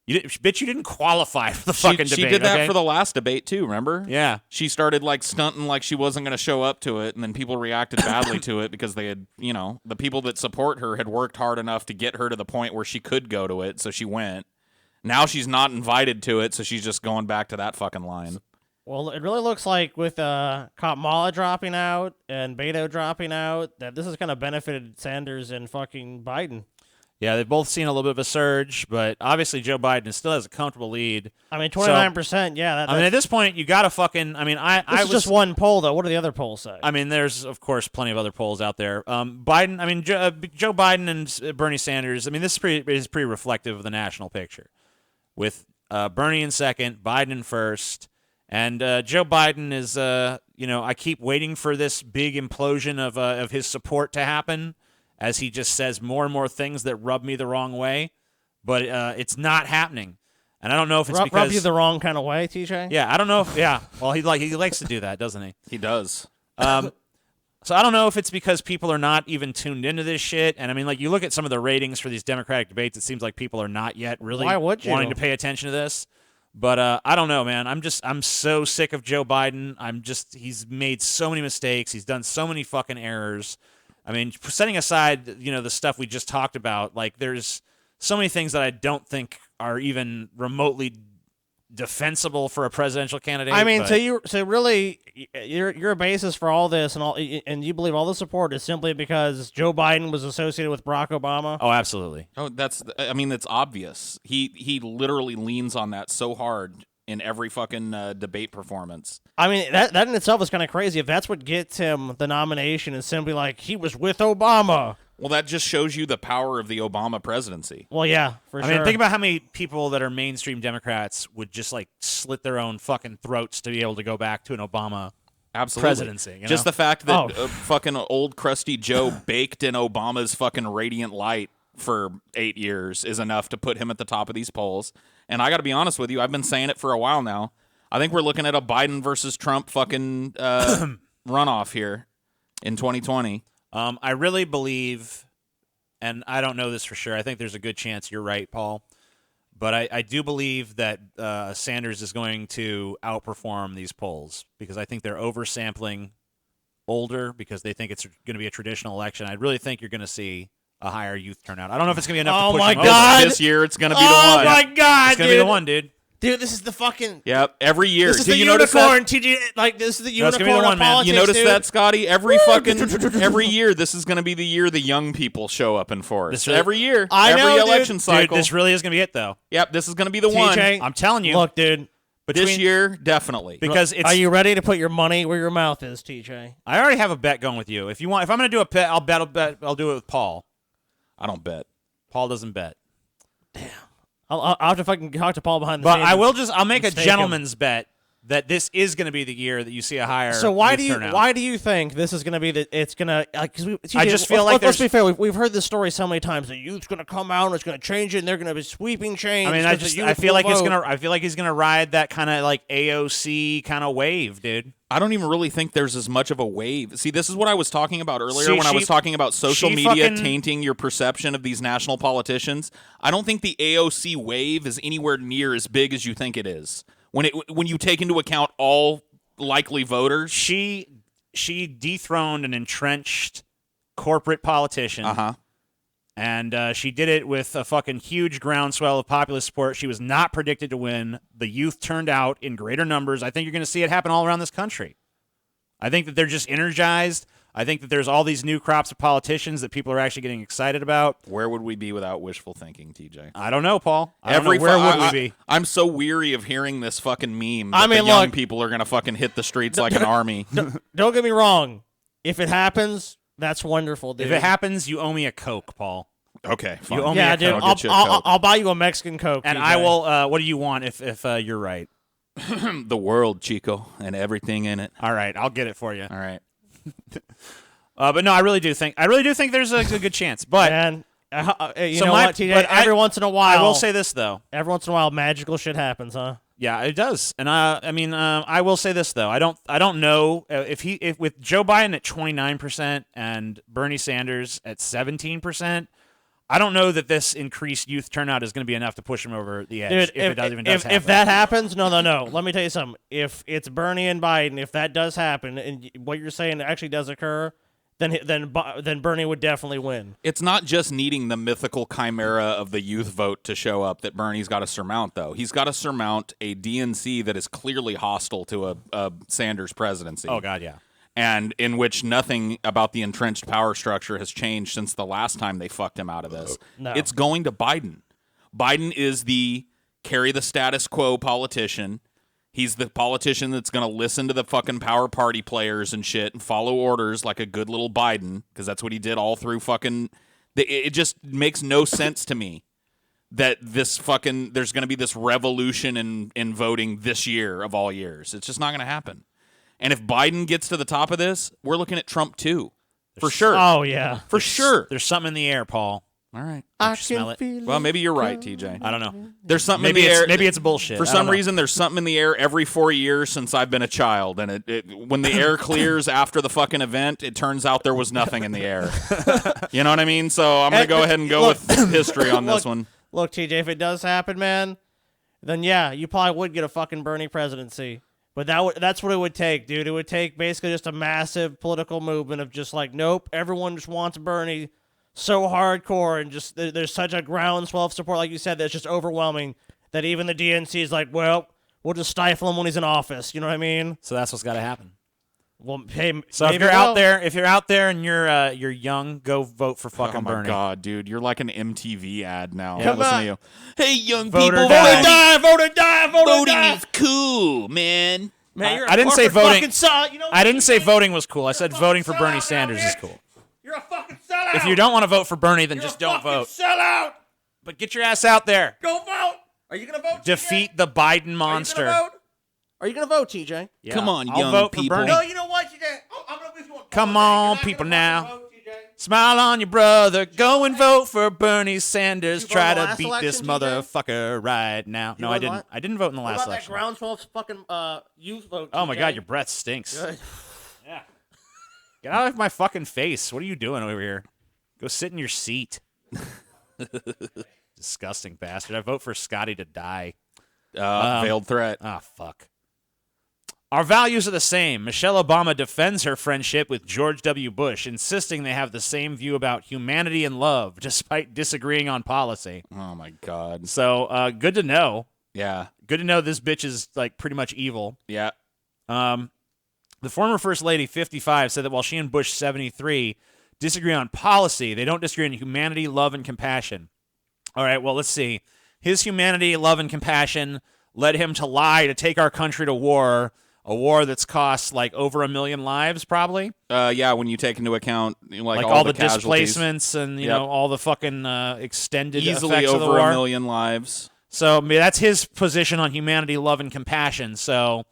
Bitch, you didn't qualify for the fucking debate. She did that for the last debate too, remember? Yeah. She started like stunting like she wasn't going to show up to it, and then people reacted badly to it because they had, the people that support her had worked hard enough to get her to the point where she could go to it, so she went. Now she's not invited to it, so she's just going back to that fucking line. Well, it really looks like with Kamala dropping out and Beto dropping out, that this has kind of benefited Sanders and fucking Biden. Yeah, they've both seen a little bit of a surge, but obviously Joe Biden still has a comfortable lead. I mean, 29%, yeah. I mean, at this point, you got to fucking... I mean, I was just one poll, though. What do the other polls say? I mean, there's, of course, plenty of other polls out there. Joe Biden and Bernie Sanders, I mean, this is pretty reflective of the national picture. With Bernie in second, Biden in first, and Joe Biden is, I keep waiting for this big implosion of his support to happen, as he just says more and more things that rub me the wrong way, but it's not happening. And I don't know if it's because... Rub you the wrong kind of way, TJ? Yeah, I don't know if... Yeah, well, he likes to do that, doesn't he? He does. So I don't know if it's because people are not even tuned into this shit. And I mean, like, you look at some of the ratings for these Democratic debates, it seems like people are not yet really wanting to pay attention to this. But I don't know, man. I'm so sick of Joe Biden. He's made so many mistakes. He's done so many fucking errors. I mean, setting aside, the stuff we just talked about, like, there's so many things that I don't think are even remotely defensible for a presidential candidate. I mean, so really, your basis for all this and you believe all the support is simply because Joe Biden was associated with Barack Obama? Oh, absolutely. Oh, that's obvious. He literally leans on that so hard in every fucking debate performance. I mean, that in itself is kind of crazy. If that's what gets him the nomination, is simply like he was with Obama. Well, that just shows you the power of the Obama presidency. Well, yeah, for sure. I mean, think about how many people that are mainstream Democrats would just like slit their own fucking throats to be able to go back to an Obama presidency. Just the fact that fucking old crusty Joe baked in Obama's fucking radiant light for 8 years is enough to put him at the top of these polls. And I got to be honest with you, I've been saying it for a while now. I think we're looking at a Biden versus Trump fucking runoff here in 2020. I really believe, and I don't know this for sure, I think there's a good chance you're right, Paul, but I do believe that Sanders is going to outperform these polls because I think they're oversampling older because they think it's going to be a traditional election. I really think you're going to see a higher youth turnout. I don't know if it's going to be enough to push him over. This year it's going to be the one. Oh, my God, It's going to be the one, dude. Dude, this is the fucking... Yep, every year. This is the unicorn, TJ. Like, this is the unicorn it's gonna be the one, man. You notice that, Scotty? Every year, this is going to be the year the young people show up and force. Every year. Every election cycle. Dude, this really is going to be it, though. Yep, this is going to be the one. I'm telling you. Look, dude. This year, definitely. Because Are you ready to put your money where your mouth is, TJ? I already have a bet going with you. If I'm going to do a bet, I'll do it with Paul. I don't bet. Paul doesn't bet. Damn. I'll have to fucking talk to Paul behind the scenes. But I'll make a gentleman's bet that this is going to be the year that you see a higher. So why do turnout. you think this is going to be it's going to? I just feel like let's be fair. We've heard this story so many times. The youth's going to come out and it's going to change it. And they're going to be sweeping change. I mean, I feel like he's going to ride that kind of like AOC kind of wave, dude. I don't even really think there's as much of a wave. See, this is what I was talking about earlier when I was talking about social media tainting your perception of these national politicians. I don't think the AOC wave is anywhere near as big as you think it is. When you take into account all likely voters. She dethroned an entrenched corporate politician. Uh-huh. And she did it with a fucking huge groundswell of populist support. She was not predicted to win. The youth turned out in greater numbers. I think you're going to see it happen all around this country. I think that they're just energized. I think that there's all these new crops of politicians that people are actually getting excited about. Where would we be without wishful thinking, TJ? I don't know, Paul. Where would we be? I'm so weary of hearing this fucking meme that I mean, the young look, people are going to fucking hit the streets like an army. Don't get me wrong. If it happens, that's wonderful, dude. If it happens, you owe me a Coke, Paul. Okay, fine. You owe me a dude. Coke. I'll buy you a Mexican Coke. And TJ. I will. What do you want if you're right? The world, Chico, and everything in it. All right, I'll get it for you. All right. But no, I really do think there's a good chance. But Man, you know what, TJ? Every once in a while, I will say this though. Every once in a while, magical shit happens, huh? Yeah, it does. And I will say this though. I don't know if with Joe Biden at 29% and Bernie Sanders at 17%. I don't know that this increased youth turnout is going to be enough to push him over the edge. Dude, if that happens, no. Let me tell you something. If it's Bernie and Biden, if that does happen, and what you're saying actually does occur, then Bernie would definitely win. It's not just needing the mythical chimera of the youth vote to show up that Bernie's got to surmount, though. He's got to surmount a DNC that is clearly hostile to a Sanders presidency. Oh, God, yeah. And in which nothing about the entrenched power structure has changed since the last time they fucked him out of this. No. It's going to Biden. Biden is the carry the status quo politician. He's the politician that's going to listen to the fucking power party players and shit and follow orders like a good little Biden, because that's what he did all through fucking... It just makes no sense to me that there's going to be this revolution in voting this year of all years. It's just not going to happen. And if Biden gets to the top of this, we're looking at Trump too. For sure. Oh, yeah. For sure. There's something in the air, Paul. All right. I can smell it. Well, maybe you're right, TJ. I don't know. There's something maybe in the air. Maybe it's bullshit. For some reason, there's something in the air every 4 years since I've been a child. And when the air clears after the fucking event, it turns out there was nothing in the air. You know what I mean? So I'm going to go ahead and go with history on this one. Look, TJ, if it does happen, man, then yeah, you probably would get a fucking Bernie presidency. But that's what it would take, dude. It would take basically just a massive political movement of just like, nope, everyone just wants Bernie so hardcore, and just there's such a groundswell of support, like you said, that's just overwhelming that even the DNC is like, well, we'll just stifle him when he's in office. You know what I mean? So that's what's got to happen. Well, hey, so if you're out there and you're young, go vote for fucking Bernie. Oh my God, dude, you're like an MTV ad now. Yeah, listen to you. Hey, young Vote people, or die. Vote or die. voting is cool, man. Man, you're I didn't say voting. You know I didn't say voting was cool. I said voting for Bernie Sanders is cool. You're a fucking sellout. If you don't want to vote for Bernie, then just don't vote. Sellout. But get your ass out there. Go vote. Are you gonna vote? Defeat the Biden monster. Are you gonna vote, TJ? Yeah, Come on, I'll young vote people. For Bernie. No, you know what, TJ? I'm gonna be one. Come on, people now. Smile on your brother. Go and vote for Bernie Sanders. Try to beat this motherfucker right now. No, I didn't. I didn't vote in the last What about election. that groundswell of fucking youth vote? Oh my TJ? God, your breath stinks. Good. Yeah. Get out of my fucking face. What are you doing over here? Go sit in your seat. Disgusting bastard. I vote for Scotty to die. Veiled threat. Ah, fuck. Our values are the same. Michelle Obama defends her friendship with George W. Bush, insisting they have the same view about humanity and love, despite disagreeing on policy. Oh, my God. So, good to know. Yeah. Good to know this bitch is, like, pretty much evil. Yeah. The former First Lady, 55, said that while she and Bush, 73, disagree on policy, they don't disagree on humanity, love, and compassion. All right, well, let's see. His humanity, love, and compassion led him to lie to take our country to war, a war that's cost like over 1 million lives, probably. Yeah, when you take into account like all the casualties. displacements and you know all the fucking extended easily effects over of the war. 1 million lives. So I mean, that's his position on humanity, love, and compassion. So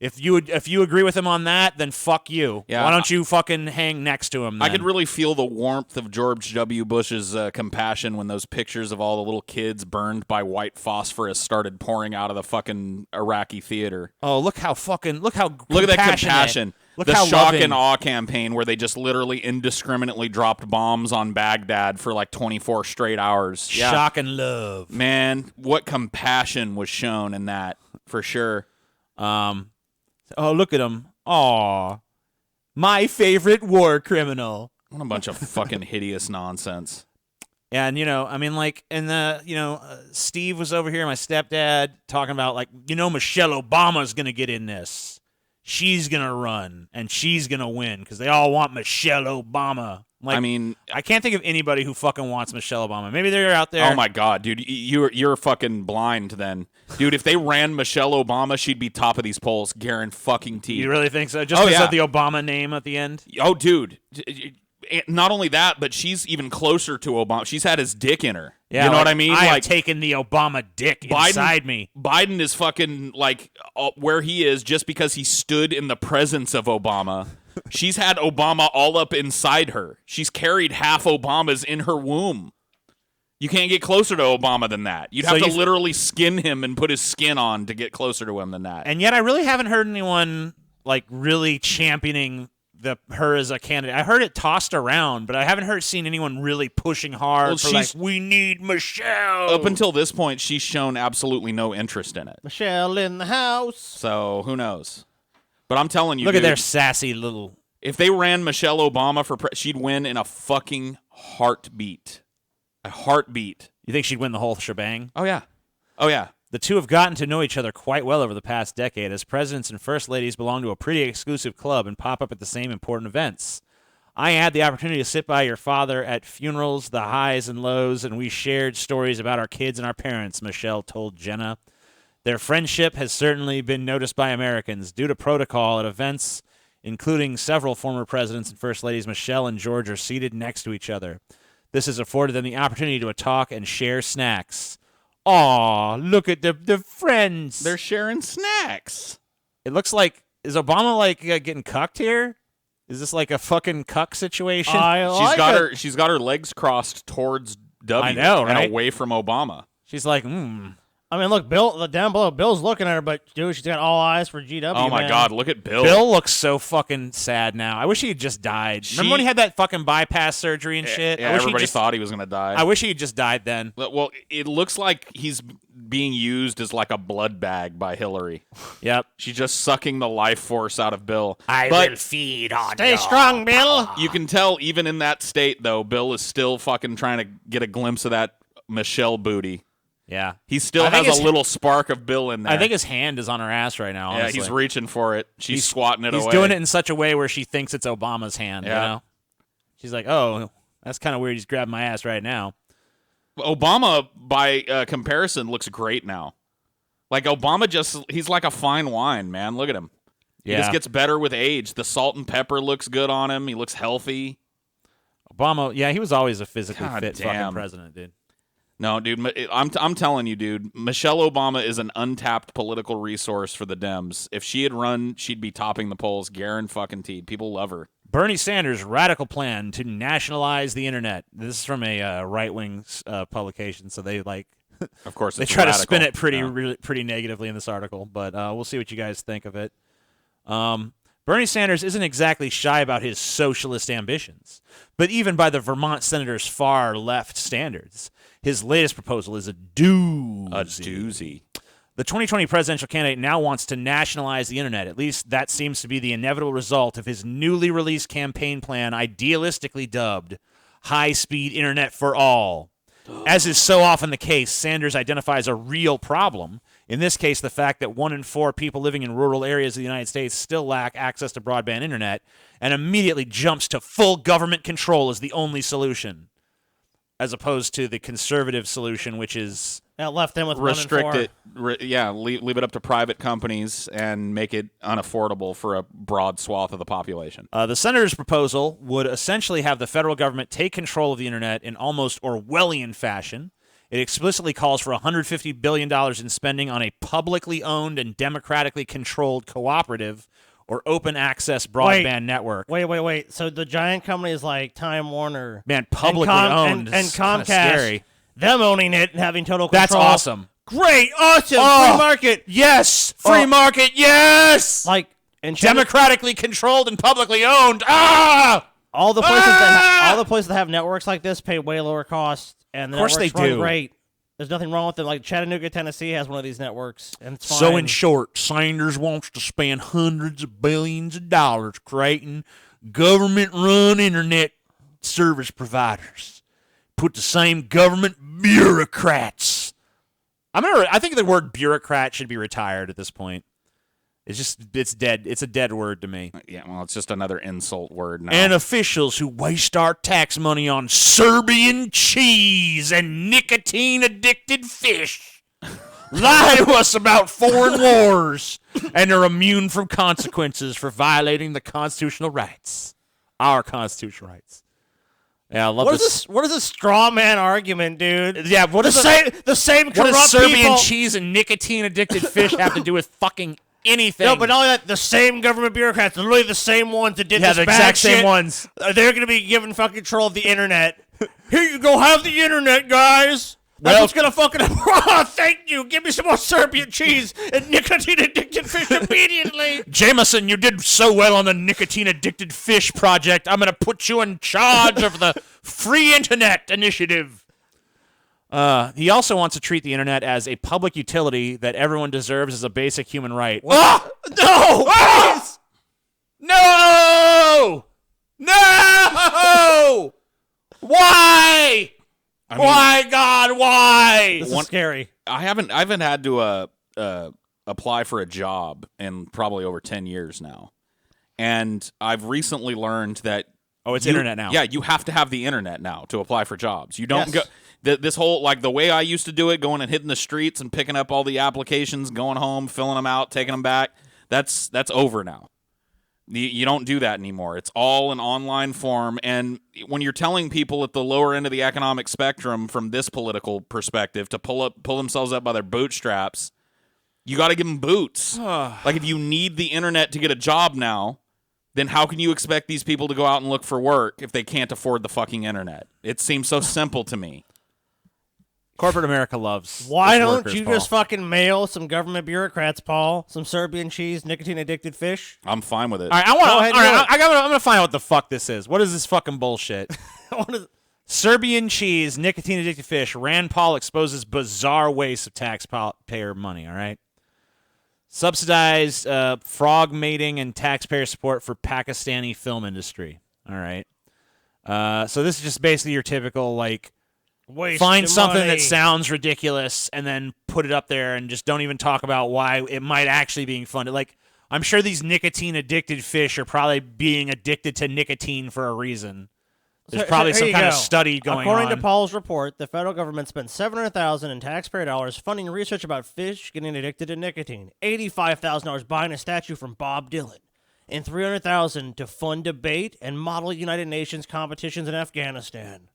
if you agree with him on that, then fuck you. Yeah. Why don't you fucking hang next to him? Then? I could really feel the warmth of George W. Bush's compassion when those pictures of all the little kids burned by white phosphorus started pouring out of the fucking Iraqi theater. Oh, look at that compassion. Look the how shock loving. and awe campaign where they just literally indiscriminately dropped bombs on Baghdad for like 24 straight hours. Yeah. Shock and love. Man, what compassion was shown in that, for sure. Oh, look at him. Aw. My favorite war criminal. What a bunch of fucking hideous nonsense. And, I mean, like, and, Steve was over here, my stepdad, talking about, like, Michelle Obama's going to get in this. She's going to run, and she's going to win, because they all want Michelle Obama. Like, I mean, I can't think of anybody who fucking wants Michelle Obama. Maybe they're out there. Oh, my God, dude. You're fucking blind then. Dude, if they ran Michelle Obama, she'd be top of these polls, guaranteed. You really think so? Just because of the Obama name at the end? Oh, dude. Not only that, but she's even closer to Obama. She's had his dick in her. Yeah, you know what I mean? I have taken the Obama dick inside me. Biden is fucking like where he is just because he stood in the presence of Obama. She's had Obama all up inside her. She's carried half Obama's in her womb. You can't get closer to Obama than that. You'd have to literally skin him and put his skin on to get closer to him than that. And yet I really haven't heard anyone like really championing her as a candidate. I heard it tossed around, but I haven't seen anyone really pushing hard for like, we need Michelle. Up until this point, she's shown absolutely no interest in it. Michelle in the house. So who knows? But I'm telling you, look dude, at their sassy little. If they ran Michelle Obama she'd win in a fucking heartbeat. A heartbeat. You think she'd win the whole shebang? Oh yeah. Oh yeah. The two have gotten to know each other quite well over the past decade, as presidents and first ladies belong to a pretty exclusive club and pop up at the same important events. I had the opportunity to sit by your father at funerals, the highs and lows, and we shared stories about our kids and our parents, Michelle told Jenna. Their friendship has certainly been noticed by Americans. Due to protocol at events, including several former presidents and first ladies, Michelle and George are seated next to each other. This has afforded them the opportunity to talk and share snacks. Aw, look at the friends. They're sharing snacks. It looks like, is Obama like getting cucked here? Is this like a fucking cuck situation? She's got her legs crossed towards W. I know, right? And away from Obama. She's like, I mean, look, Bill down below. Bill's looking at her, but dude, she's got all eyes for GW. Oh my God, look at Bill. Bill looks so fucking sad now. I wish he had just died. Remember when he had that fucking bypass surgery and shit? Yeah, everybody thought he was gonna die. I wish he had just died then. Well, it looks like he's being used as like a blood bag by Hillary. Yep. She's just sucking the life force out of Bill. I will feed on you. Stay strong, Bill. You can tell even in that state, though, Bill is still fucking trying to get a glimpse of that Michelle booty. Yeah. He still has a little spark of Bill in there. I think his hand is on her ass right now, honestly. Yeah, he's reaching for it. She's squatting it away. He's doing it in such a way where she thinks it's Obama's hand, you know? She's like, oh, that's kind of weird. He's grabbing my ass right now. Obama, by comparison, looks great now. Like, Obama he's like a fine wine, man. Look at him. He just gets better with age. The salt and pepper looks good on him. He looks healthy. Obama, yeah, he was always a physically fit fucking president, dude. No, dude, I'm telling you, dude, Michelle Obama is an untapped political resource for the Dems. If she had run, she'd be topping the polls, guaranteed. People love her. Bernie Sanders' radical plan to nationalize the internet. This is from a right-wing publication, so they of course, they try to spin it pretty negatively in this article, but we'll see what you guys think of it. Bernie Sanders isn't exactly shy about his socialist ambitions, but even by the Vermont senator's far left standards, his latest proposal is a doozy. The 2020 presidential candidate now wants to nationalize the internet. At least that seems to be the inevitable result of his newly released campaign plan, idealistically dubbed High-Speed Internet for All. As is so often the case, Sanders identifies a real problem. In this case, the fact that 1 in 4 people living in rural areas of the United States still lack access to broadband internet, and immediately jumps to full government control as the only solution, as opposed to the conservative solution, which is left them with restrict 1 in 4. it. Leave it up to private companies and make it unaffordable for a broad swath of the population. The senator's proposal would essentially have the federal government take control of the internet in almost Orwellian fashion. It explicitly calls for $150 billion in spending on a publicly owned and democratically controlled cooperative or open access broadband network. Wait. So the giant companies like Time Warner, man, publicly owned, and Comcast, scary. Them owning it and having total control. That's awesome. Great, awesome, free market. Yes, free market. Yes, like and democratically controlled and publicly owned. All the places that have networks like this pay way lower costs, and the of course networks they run do. Great. There's nothing wrong with it. Like Chattanooga, Tennessee has one of these networks, and it's fine. So in short, Sanders wants to spend hundreds of billions of dollars creating government-run internet service providers. Put the same government bureaucrats. I think the word bureaucrat should be retired at this point. It's dead. It's a dead word to me. Yeah, well, it's just another insult word now. And officials who waste our tax money on Serbian cheese and nicotine-addicted fish lie to us about foreign wars and are immune from consequences for violating the constitutional rights. Our constitutional rights. Yeah, I love this. What is this straw man argument, dude? Yeah, the same corrupt what does Serbian people... cheese and nicotine-addicted fish have to do with fucking anything? No, but not only that, the same government bureaucrats, literally the same ones that did this the bad exact shit, same ones. They're going to be given fucking control of the internet. Here you go, have the internet, guys. That's Well- what's going to fucking... Oh, thank you. Give me some more Serbian cheese and nicotine-addicted fish immediately. Jameson, you did so well on the nicotine-addicted fish project. I'm going to put you in charge of the Free Internet Initiative. He also wants to treat the internet as a public utility that everyone deserves as a basic human right. Ah! No! Please! No! No! Why? Why, God? Why? This is scary. I haven't had to apply for a job in probably over 10 years now. And I've recently learned that it's internet now. Yeah, you have to have the internet now to apply for jobs. You don't Yes. go this whole like the way I used to do it, going and hitting the streets and picking up all the applications, going home, filling them out, taking them back. That's over now. You don't do that anymore. It's all an online form. And when you're telling people at the lower end of the economic spectrum from this political perspective to pull themselves up by their bootstraps, you got to give them boots. Like if you need the internet to get a job now, then how can you expect these people to go out and look for work if they can't afford the fucking internet? It seems so simple to me. Corporate America loves. Why its don't workers, you Paul. just fucking mail some government bureaucrats, Paul, some Serbian cheese, nicotine-addicted fish? I'm fine with it. All right, Go ahead, do it. I'm gonna find out what the fuck this is. What is this fucking bullshit? Serbian cheese, nicotine-addicted fish. Rand Paul exposes bizarre waste of taxpayer money. All right. Subsidized frog mating and taxpayer support for Pakistani film industry. All right. So this is just basically your typical like. Waste Find of something money. that sounds ridiculous and then put it up there and just don't even talk about why it might actually being funded. Like, I'm sure these nicotine-addicted fish are probably being addicted to nicotine for a reason. There's probably Here some you kind of go. study going According on. to Paul's report, the federal government spent $700,000 in taxpayer dollars funding research about fish getting addicted to nicotine, $85,000 buying a statue from Bob Dylan, and $300,000 to fund debate and model United Nations competitions in Afghanistan.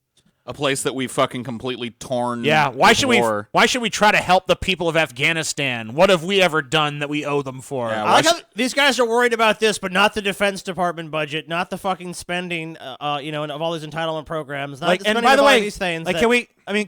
A place that we fucking completely torn. Yeah, why with should war. Why should we try to help the people of Afghanistan? What have we ever done that we owe them for? Yeah, I like how these guys are worried about this, but not the Defense Department budget, not the fucking spending, and of all these entitlement programs. Not Like, the and spending by of the all way, these things. like,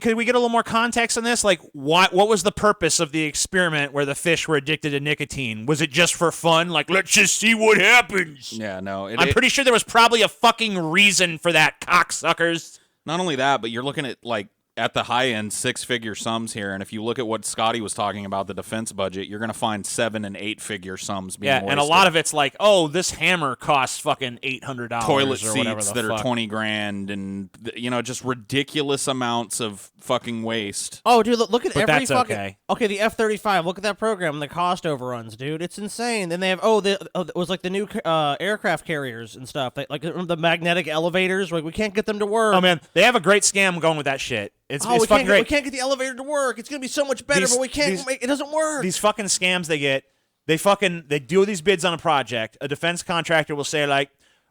could we get a little more context on this? Like, what was the purpose of the experiment where the fish were addicted to nicotine? Was it just for fun? Like, let's just see what happens. Yeah, no. I'm pretty sure there was probably a fucking reason for that, cocksuckers. Not only that, but you're looking at like at the high end 6-figure sums here, and if you look at what Scotty was talking about, the defense budget, you're going to find 7- and 8-figure sums being wasted. And a lot of it's like, oh, this hammer costs fucking $800 toilet or whatever seats the that fuck. are $20,000, and just ridiculous amounts of fucking waste. Oh, dude, look at But every that's fucking... okay. The F-35. Look at that program, the cost overruns, dude. It's insane. Then they have, it was like the new aircraft carriers and stuff. Like the magnetic elevators. Like, we can't get them to work. Oh, man, they have a great scam going with that shit. It's we fucking great. We can't get the elevator to work. It's going to be so much better, but we can't it doesn't work. These fucking scams they get, they do these bids on a project. A defense contractor will say like,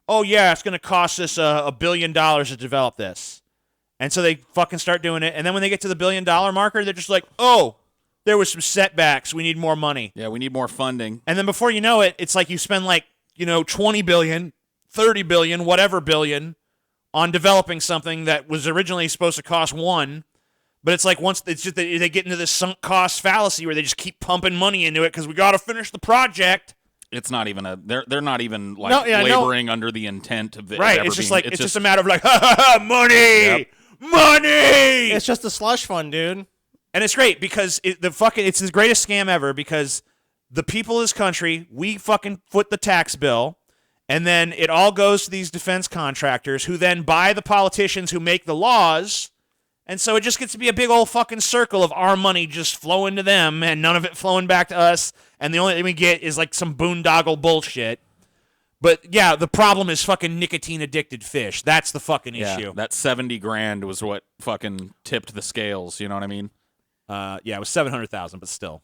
oh yeah, it's going to cost us $1 billion to develop this. And so they fucking start doing it. And then when they get to the $1 billion marker, they're just like, oh, there was some setbacks. We need more money. Yeah, we need more funding. And then before you know it, it's like you spend like, 20 billion, 30 billion, whatever billion on developing something that was originally supposed to cost $1 billion. But it's like once it's just they get into this sunk cost fallacy where they just keep pumping money into it because we got to finish the project. It's not even they're not even like laboring under the intent of it. Right. Ever It's just being, like it's just a matter of like money, Yep. money. It's just a slush fund, dude. And it's great because it's the greatest scam ever because the people of this country, we fucking foot the tax bill, And then it all goes to these defense contractors who then buy the politicians who make the laws. And so it just gets to be a big old fucking circle of our money just flowing to them and none of it flowing back to us. And the only thing we get is like some boondoggle bullshit. But yeah, the problem is fucking nicotine-addicted fish. That's the fucking issue. That $70,000 was what fucking tipped the scales. You know what I mean? Yeah, it was $700,000, but still,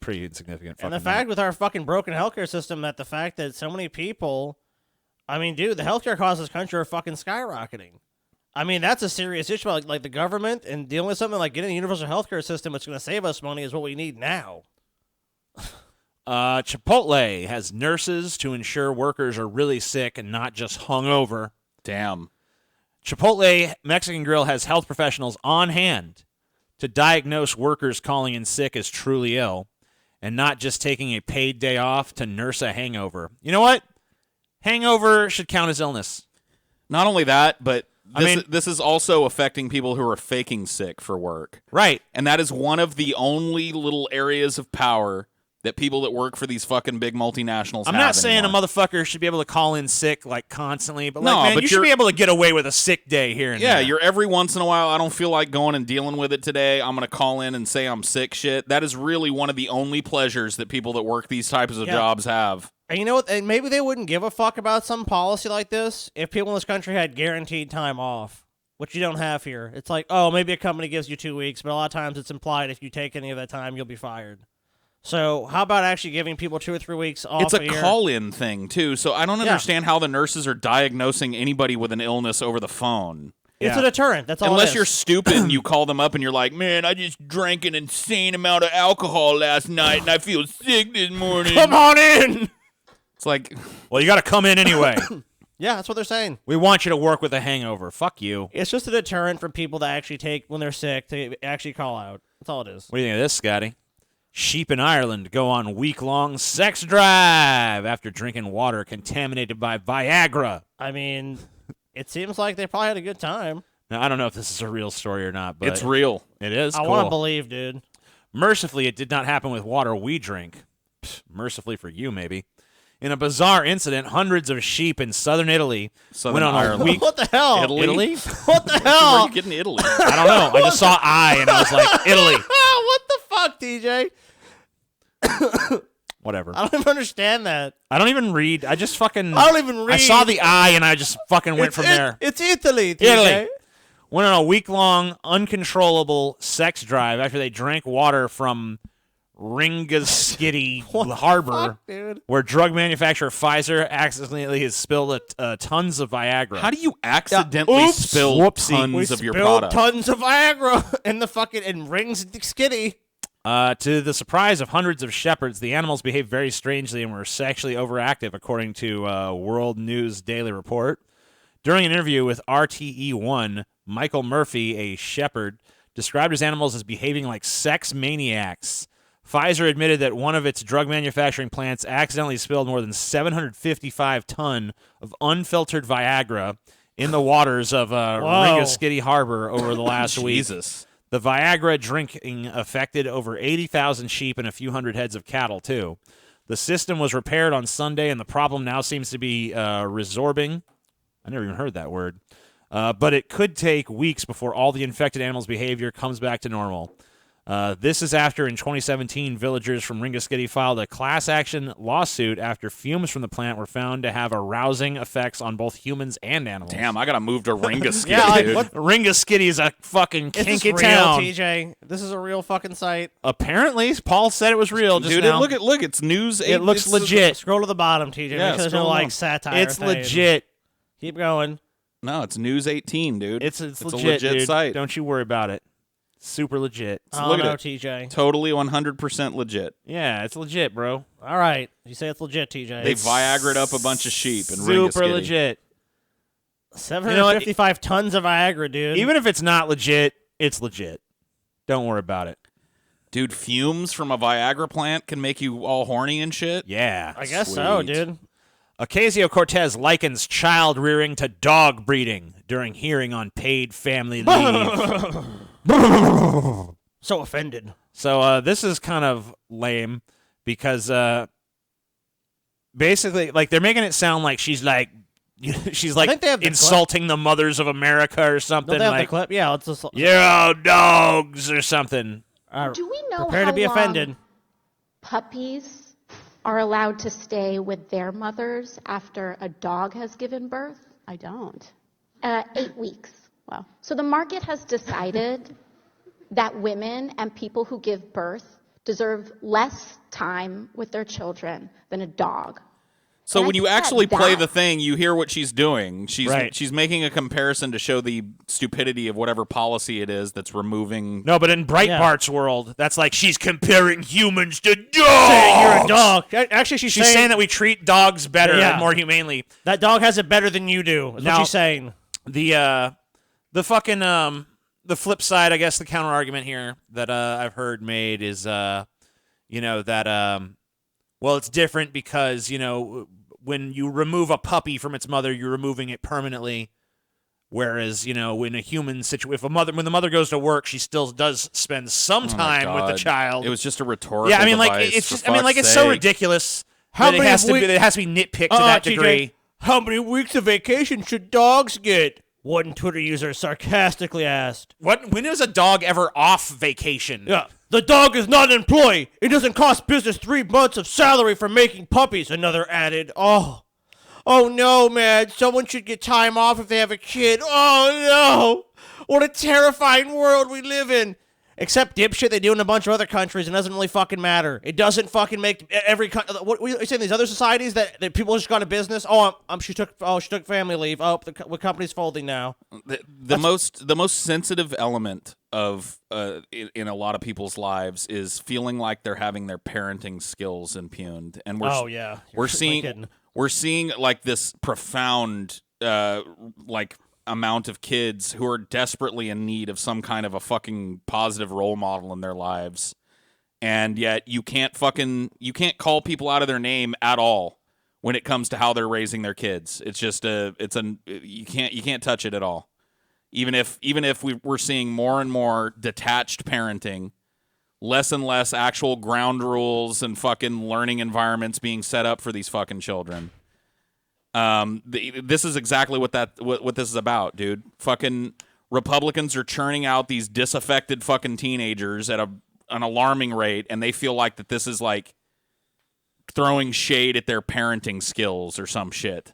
pretty insignificant. And the fact with our fucking broken healthcare system, that the fact that so many people, I mean, dude, the healthcare costs in this country are fucking skyrocketing. I mean, that's a serious issue. Like the government and dealing with something like getting a universal healthcare system that's going to save us money is what we need now. Chipotle has nurses to ensure workers are really sick and not just hungover. Damn. Chipotle Mexican Grill has health professionals on hand to diagnose workers calling in sick as truly ill and not just taking a paid day off to nurse a hangover. You know what? Hangover should count as illness. Not only that, but this is also affecting people who are faking sick for work. Right. And that is one of the only little areas of power that people that work for these fucking big multinationals I'm have not saying anymore. a motherfucker should be able to call in sick like constantly, but No, like, man, but you should you're- be able to get away with a sick day here and Yeah, there. you're every once in a while, I don't feel like going and dealing with it today. I'm going to call in and say I'm sick shit. That is really one of the only pleasures that people that work these types of jobs have. And you know what? And maybe they wouldn't give a fuck about some policy like this if people in this country had guaranteed time off, which you don't have here. It's like, oh, maybe a company gives you 2 weeks, but a lot of times it's implied if you take any of that time, you'll be fired. So how about actually giving people 2 or 3 weeks off? It's a year? call-in thing, too, so I don't understand how the nurses are diagnosing anybody with an illness over the phone. It's a deterrent. That's all. Unless it is. you're stupid and you call them up and you're like, man, I just drank an insane amount of alcohol last night and I feel sick this morning. Come on in. It's like, well, you got to come in anyway. Yeah, that's what they're saying. We want you to work with a hangover. Fuck you. It's just a deterrent for people to actually take when they're sick to actually call out. That's all it is. What do you think of this, Scotty? Sheep in Ireland go on week-long sex drive after drinking water contaminated by Viagra. I mean, it seems like they probably had a good time. Now, I don't know if this is a real story or not, but it's real. It is. I cool. want to believe, dude. Mercifully, it did not happen with water we drink. Mercifully for you, maybe. In a bizarre incident, hundreds of sheep in southern Italy went on Ireland. a week. What the hell? Italy? What the Where hell? are you getting Italy? I don't know. I just saw I, and I was like, Italy. What the fuck, DJ? Whatever. I don't even understand that. I don't even read. I just fucking. I don't even read. I saw the I, and I just fucking went from there. It's Italy, DJ. Italy. Went on a week-long, uncontrollable sex drive after they drank water from Ringaskiddy Harbor, fuck, dude? where drug manufacturer Pfizer accidentally has spilled tons of Viagra. How do you accidentally Oops. spill Whoopsie. tons of your Spilled product? tons of Viagra in the fucking rings skitty. To the surprise of hundreds of shepherds, the animals behaved very strangely and were sexually overactive, according to World News Daily Report. During an interview with RTE1, Michael Murphy, a shepherd, described his animals as behaving like sex maniacs. Pfizer admitted that one of its drug manufacturing plants accidentally spilled more than 755 ton of unfiltered Viagra in the waters of Ringaskiddy Harbor over the last week. Jesus. The Viagra drinking affected over 80,000 sheep and a few hundred heads of cattle, too. The system was repaired on Sunday, and the problem now seems to be resorbing. I never even heard that word. But it could take weeks before all the infected animals' behavior comes back to normal. This is after, in 2017, villagers from Ringaskiddy filed a class action lawsuit after fumes from the plant were found to have arousing effects on both humans and animals. Damn, I got to move to Ringaskiddy, Yeah, like, dude. what- Ringaskiddy is a fucking Is this kinky real, town. TJ? This is a real fucking site. Apparently, Paul said it was real just Dude, now. look, it's news. It looks legit. Scroll to the bottom, TJ. Yeah, Make sure there's no scroll like down. satire. It's thing. legit. Keep going. No, it's News 18, dude. It's a legit, legit dude. site. Don't you worry about it. Super legit. I Look don't at know, it. TJ. Totally 100% legit. Yeah, it's legit, bro. All right. You say it's legit, TJ. They Viagra'd up a bunch of sheep in Super Ringaskiddy. legit. 755 tons of Viagra, dude. Even if it's not legit, it's legit. Don't worry about it. Dude, fumes from a Viagra plant can make you all horny and shit? Yeah. I guess so, Sweet. dude. Ocasio-Cortez likens child rearing to dog breeding during hearing on paid family leave. So offended. So this is kind of lame because basically, like, they're making it sound like she's like think they have the insulting the mothers of America or something. Don't they have like, the clip? Yeah, let's just. you're all dogs or something. Do we know Prepare how to be long offended. puppies are allowed to stay with their mothers after a dog has given birth? I don't. 8 weeks. Wow. So the market has decided that women and people who give birth deserve less time with their children than a dog. So And I when you think that actually play that- the thing, you hear what she's doing. Right. She's making a comparison to show the stupidity of whatever policy it is that's removing. No, but in Breitbart's world, that's like she's comparing humans to dogs. Saying you're a dog. Actually, she's saying that we treat dogs better Yeah. and more humanely. That dog has it better than you do. Is Now- what she's saying. The fucking the flip side, I guess, the counter argument here that I've heard made is well, it's different because when you remove a puppy from its mother, you're removing it permanently. Whereas in a human situation, when the mother goes to work, she still does spend some time with the child. It was just a rhetorical. Yeah, I mean, like device, it's for just, I mean, like fuck's it's so sake. ridiculous. How that many it has to be? weeks- It has to be nitpicked to that TJ, degree. how many weeks of vacation should dogs get? One Twitter user sarcastically asked. When is a dog ever off vacation? Yeah, the dog is not an employee. It doesn't cost business 3 months of salary for making puppies. Another added. Oh no, man. Someone should get time off if they have a kid. Oh no. What a terrifying world we live in. Except dipshit they do in a bunch of other countries, and it doesn't really fucking matter. It doesn't fucking make every what are you saying? These other societies that people just go to business. She took family leave. Oh, the company's folding now. The most sensitive element of in a lot of people's lives is feeling like they're having their parenting skills impugned, and we're seeing like this profound like amount of kids who are desperately in need of some kind of a fucking positive role model in their lives, and yet you can't call people out of their name at all when it comes to how they're raising their kids. It's just you can't touch it at all. Even if we're seeing more and more detached parenting, less and less actual ground rules and fucking learning environments being set up for these fucking children. This is exactly what this is about, dude. Fucking Republicans are churning out these disaffected fucking teenagers at an alarming rate, and they feel like that this is like throwing shade at their parenting skills or some shit.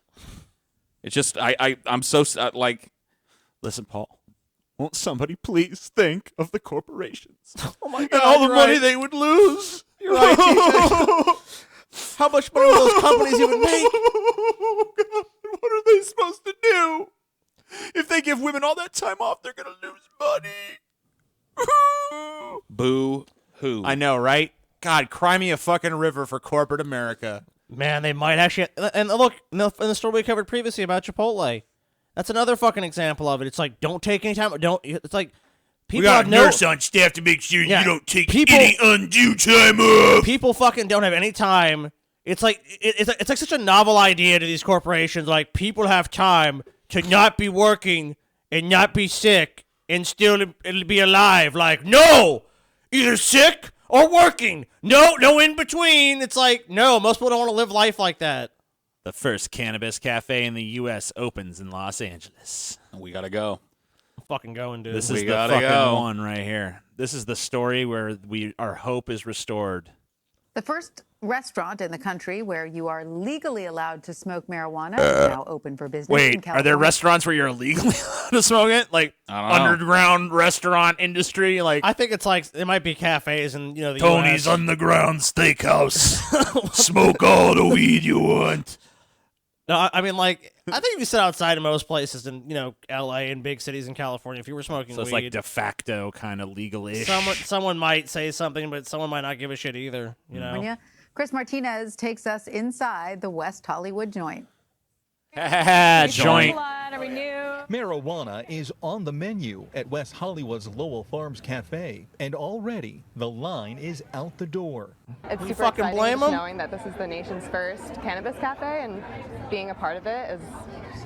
It's just I'm so like, listen, Paul. Won't somebody please think of the corporations? Oh my God! And all the money right. they would lose. You're right, TJ. How much money will those companies even make? Oh, God. What are they supposed to do? If they give women all that time off, they're going to lose money. boo hoo. I know, right? God, cry me a fucking river for corporate America. Man, they might actually. And look, in the story we covered previously about Chipotle, that's another fucking example of it. It's like, don't take any time. It's like, people we got have a no nurse on staff to make sure Yeah, you don't take people- any undue time off. People fucking don't have any time. It's like it's like such a novel idea to these corporations. Like, people have time to not be working and not be sick and still be alive. Like, no, either sick or working. No in between. It's like, no, most people don't want to live life like that. The first cannabis cafe in the U.S. opens in Los Angeles. We gotta go. I'm fucking going, dude. This is the fucking one right here. This is the story where our hope is restored. The first restaurant in the country where you are legally allowed to smoke marijuana is now open for business in Wait, California. are there restaurants where you're legally allowed to smoke it? Like I don't know. underground restaurant industry? Like I think it's like it might be cafes and the Tony's US. Underground Steakhouse. Smoke all the weed you want. No, I mean, like, I think if you sit outside in most places in, L.A. and big cities in California, if you were smoking So it's weed, like de facto kind of legal-ish. someone might say something, but someone might not give a shit either, California. Chris Martinez takes us inside the West Hollywood joint. Joint. Marijuana is on the menu at West Hollywood's Lowell Farms Cafe, and already the line is out the door. It's You super fucking exciting blame just 'em? knowing that this is the nation's first cannabis cafe, and being a part of it is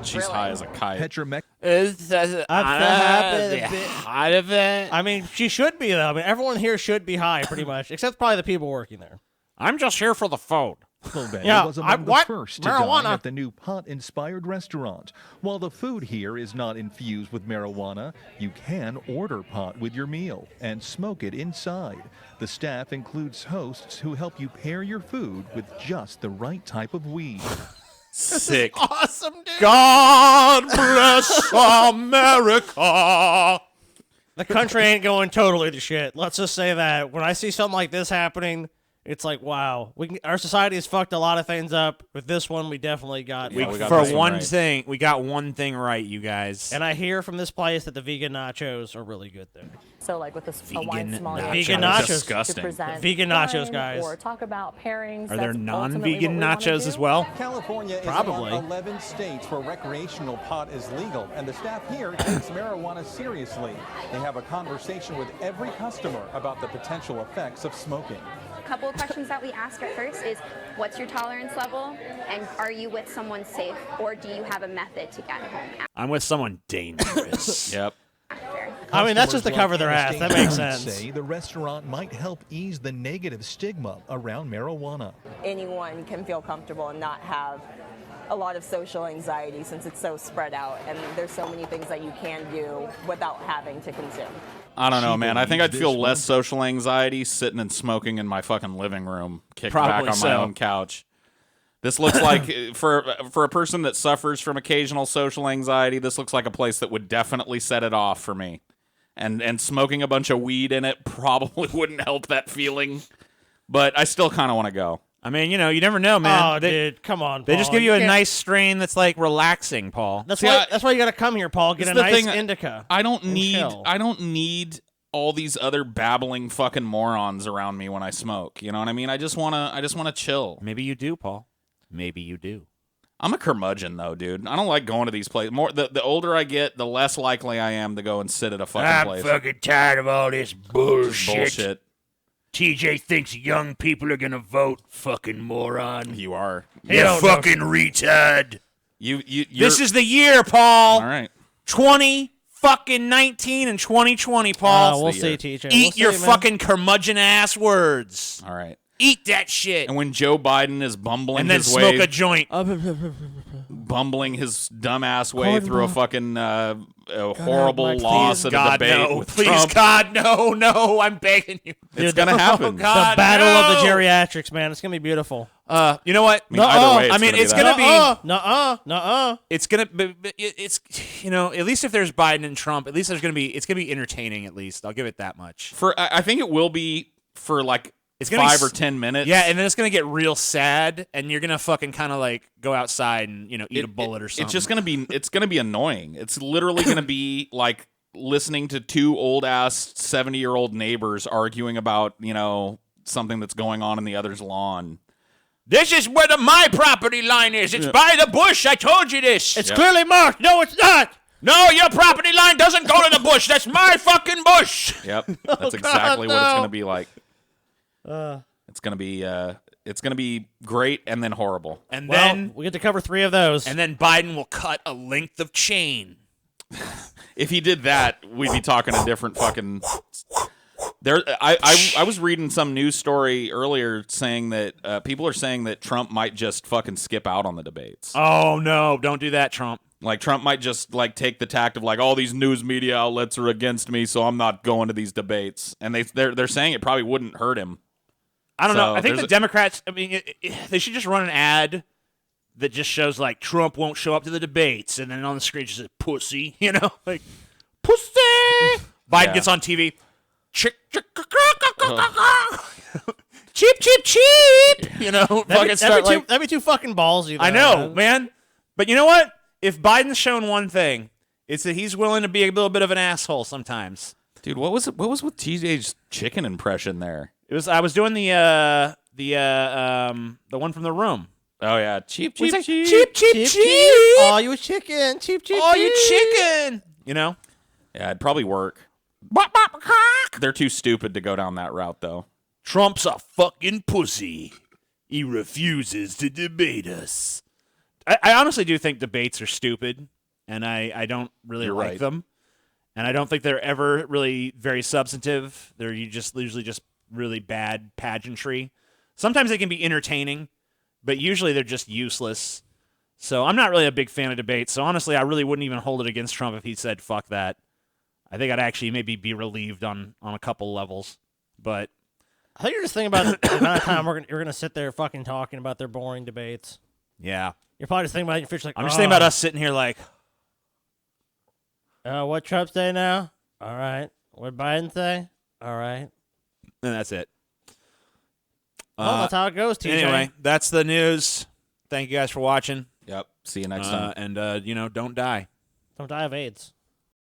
She's high as a kite. Petra Mech. High of it. I mean, she should be, though. I mean, everyone here should be high, pretty much, except probably the people working there. I'm just here for the food. Vega was among the what? first to Marijuana. dine at the new pot-inspired restaurant. While the food here is not infused with marijuana, you can order pot with your meal and smoke it inside. The staff includes hosts who help you pair your food with just the right type of weed. Sick. Awesome, dude. God bless America. The country ain't going totally to shit. Let's just say that. When I see something like this happening, it's like, wow. Our society has fucked a lot of things up. With this one, we definitely got... We got For this one one right. thing, we got one thing right, you guys. And I hear from this place that the vegan nachos are really good there. So like with a Vegan wine sommelier. Vegan That's nachos. disgusting. To present Vegan nachos, wine guys. Or talk about pairings. Are there That's non-vegan ultimately what we wanna nachos do. as well? California is Probably. among 11 states where recreational pot is legal, and the staff here takes marijuana seriously. They have a conversation with every customer about the potential effects of smoking. A couple of questions that we ask at first is, what's your tolerance level? And are you with someone safe? Or do you have a method to get home I'm with someone dangerous. Yep. after? I mean, that's just to Customers cover their like ass. That Anastasia makes sense. say the restaurant might help ease the negative stigma around marijuana. Anyone can feel comfortable and not have a lot of social anxiety since it's so spread out and there's so many things that you can do without having to consume. I don't know, She man. I think I'd believes feel this less one. social anxiety sitting and smoking in my fucking living room, kicked Probably back on so. my own couch. This looks like, for a person that suffers from occasional social anxiety, this looks like a place that would definitely set it off for me. And smoking a bunch of weed in it probably wouldn't help that feeling. But I still kind of want to go. I mean, you never know, man. Oh, dude, come on, They just Paul. give you a can't- nice strain that's like relaxing, Paul. That's See, why. That's why you got to come here, Paul. Get This a is the nice thing, indica. I don't and need chill. all these other babbling fucking morons around me when I smoke. You know what I mean? I just wanna chill. Maybe you do, Paul. Maybe you do. I'm a curmudgeon though, dude. I don't like going to these places. The older I get, the less likely I am to go and sit at a fucking place. fucking tired of all this Bullshit. TJ thinks young people are gonna vote. Fucking moron. You are. You fucking retard. You're, This is the year, Paul. all right. 2019 and 2020, Paul. We'll the see, year. TJ. Eat We'll your see, man. fucking curmudgeon ass words. All right. Eat that shit. And when Joe Biden is bumbling And then his smoke way, a joint. bumbling his dumbass way through a fucking horrible Mike, loss Please, at a God, debate no. with Please, Trump. God, no. I'm begging you. It's gonna happen. God, The battle of the no. geriatrics, man. It's gonna be beautiful. You know what? I mean, either way, it's gonna gonna be be. that. Nuh-uh. It's gonna be. It's at least if there's Biden and Trump, at least it's gonna be entertaining. At least I'll give it that much. I think it will be for like It's gonna 5 be or 10 minutes. Yeah, and then it's gonna get real sad, and you're gonna fucking kind of like go outside and eat a bullet or something. It's just gonna be annoying. It's literally gonna be like listening to two old ass 70-year-old neighbors arguing about something that's going on in the other's lawn. This is where my property line is. It's by the bush. I told you this. It's clearly marked. No, it's not. No, your property line doesn't go to the bush. That's my fucking bush. Yep, that's exactly what it's no. gonna be like. It's gonna be great and then horrible. And Well, then we get to cover 3 of those. and then Biden will cut a length of chain. If he did that, we'd be talking a different fucking. I was reading some news story earlier saying that people are saying that Trump might just fucking skip out on the debates. Oh no! Don't do that, Trump. Like Trump might just like take the tact of like all these news media outlets are against me, so I'm not going to these debates. And they're saying it probably wouldn't hurt him. I don't So know. I think there's the a- Democrats. I mean, they should just run an ad that just shows like Trump won't show up to the debates, and then on the screen just says "pussy," like "pussy." Biden gets on TV. Cheep, cheep, cheap. That'd be too fucking ballsy. I know, man. But you know what? If Biden's shown one thing, it's that he's willing to be a little bit of an asshole sometimes. Dude, what was with TJ's chicken impression there? I was doing the one from The Room. Oh yeah, cheap, What's cheap, that? cheap. Cheep. Oh, you a chicken. Cheap. Oh, you chicken. Yeah, it'd probably work. They're too stupid to go down that route, though. Trump's a fucking pussy. He refuses to debate us. I honestly do think debates are stupid, and I don't really You're like right. them. And I don't think they're ever really very substantive. They're usually just really bad pageantry. Sometimes they can be entertaining, but usually they're just useless. So I'm not really a big fan of debates. So honestly, I really wouldn't even hold it against Trump if he said, fuck that. I think I'd actually maybe be relieved on a couple levels. But I think you're just thinking about the amount of time you're going to sit there fucking talking about their boring debates. yeah. You're probably just thinking about your fish like, I'm just thinking about us sitting here like, what Trump say now? All right. What Biden say? All right. and that's it. Well, that's how it goes, TJ. Anyway, that's the news. Thank you guys for watching. Yep. See you next time. And, don't die. Don't die of AIDS.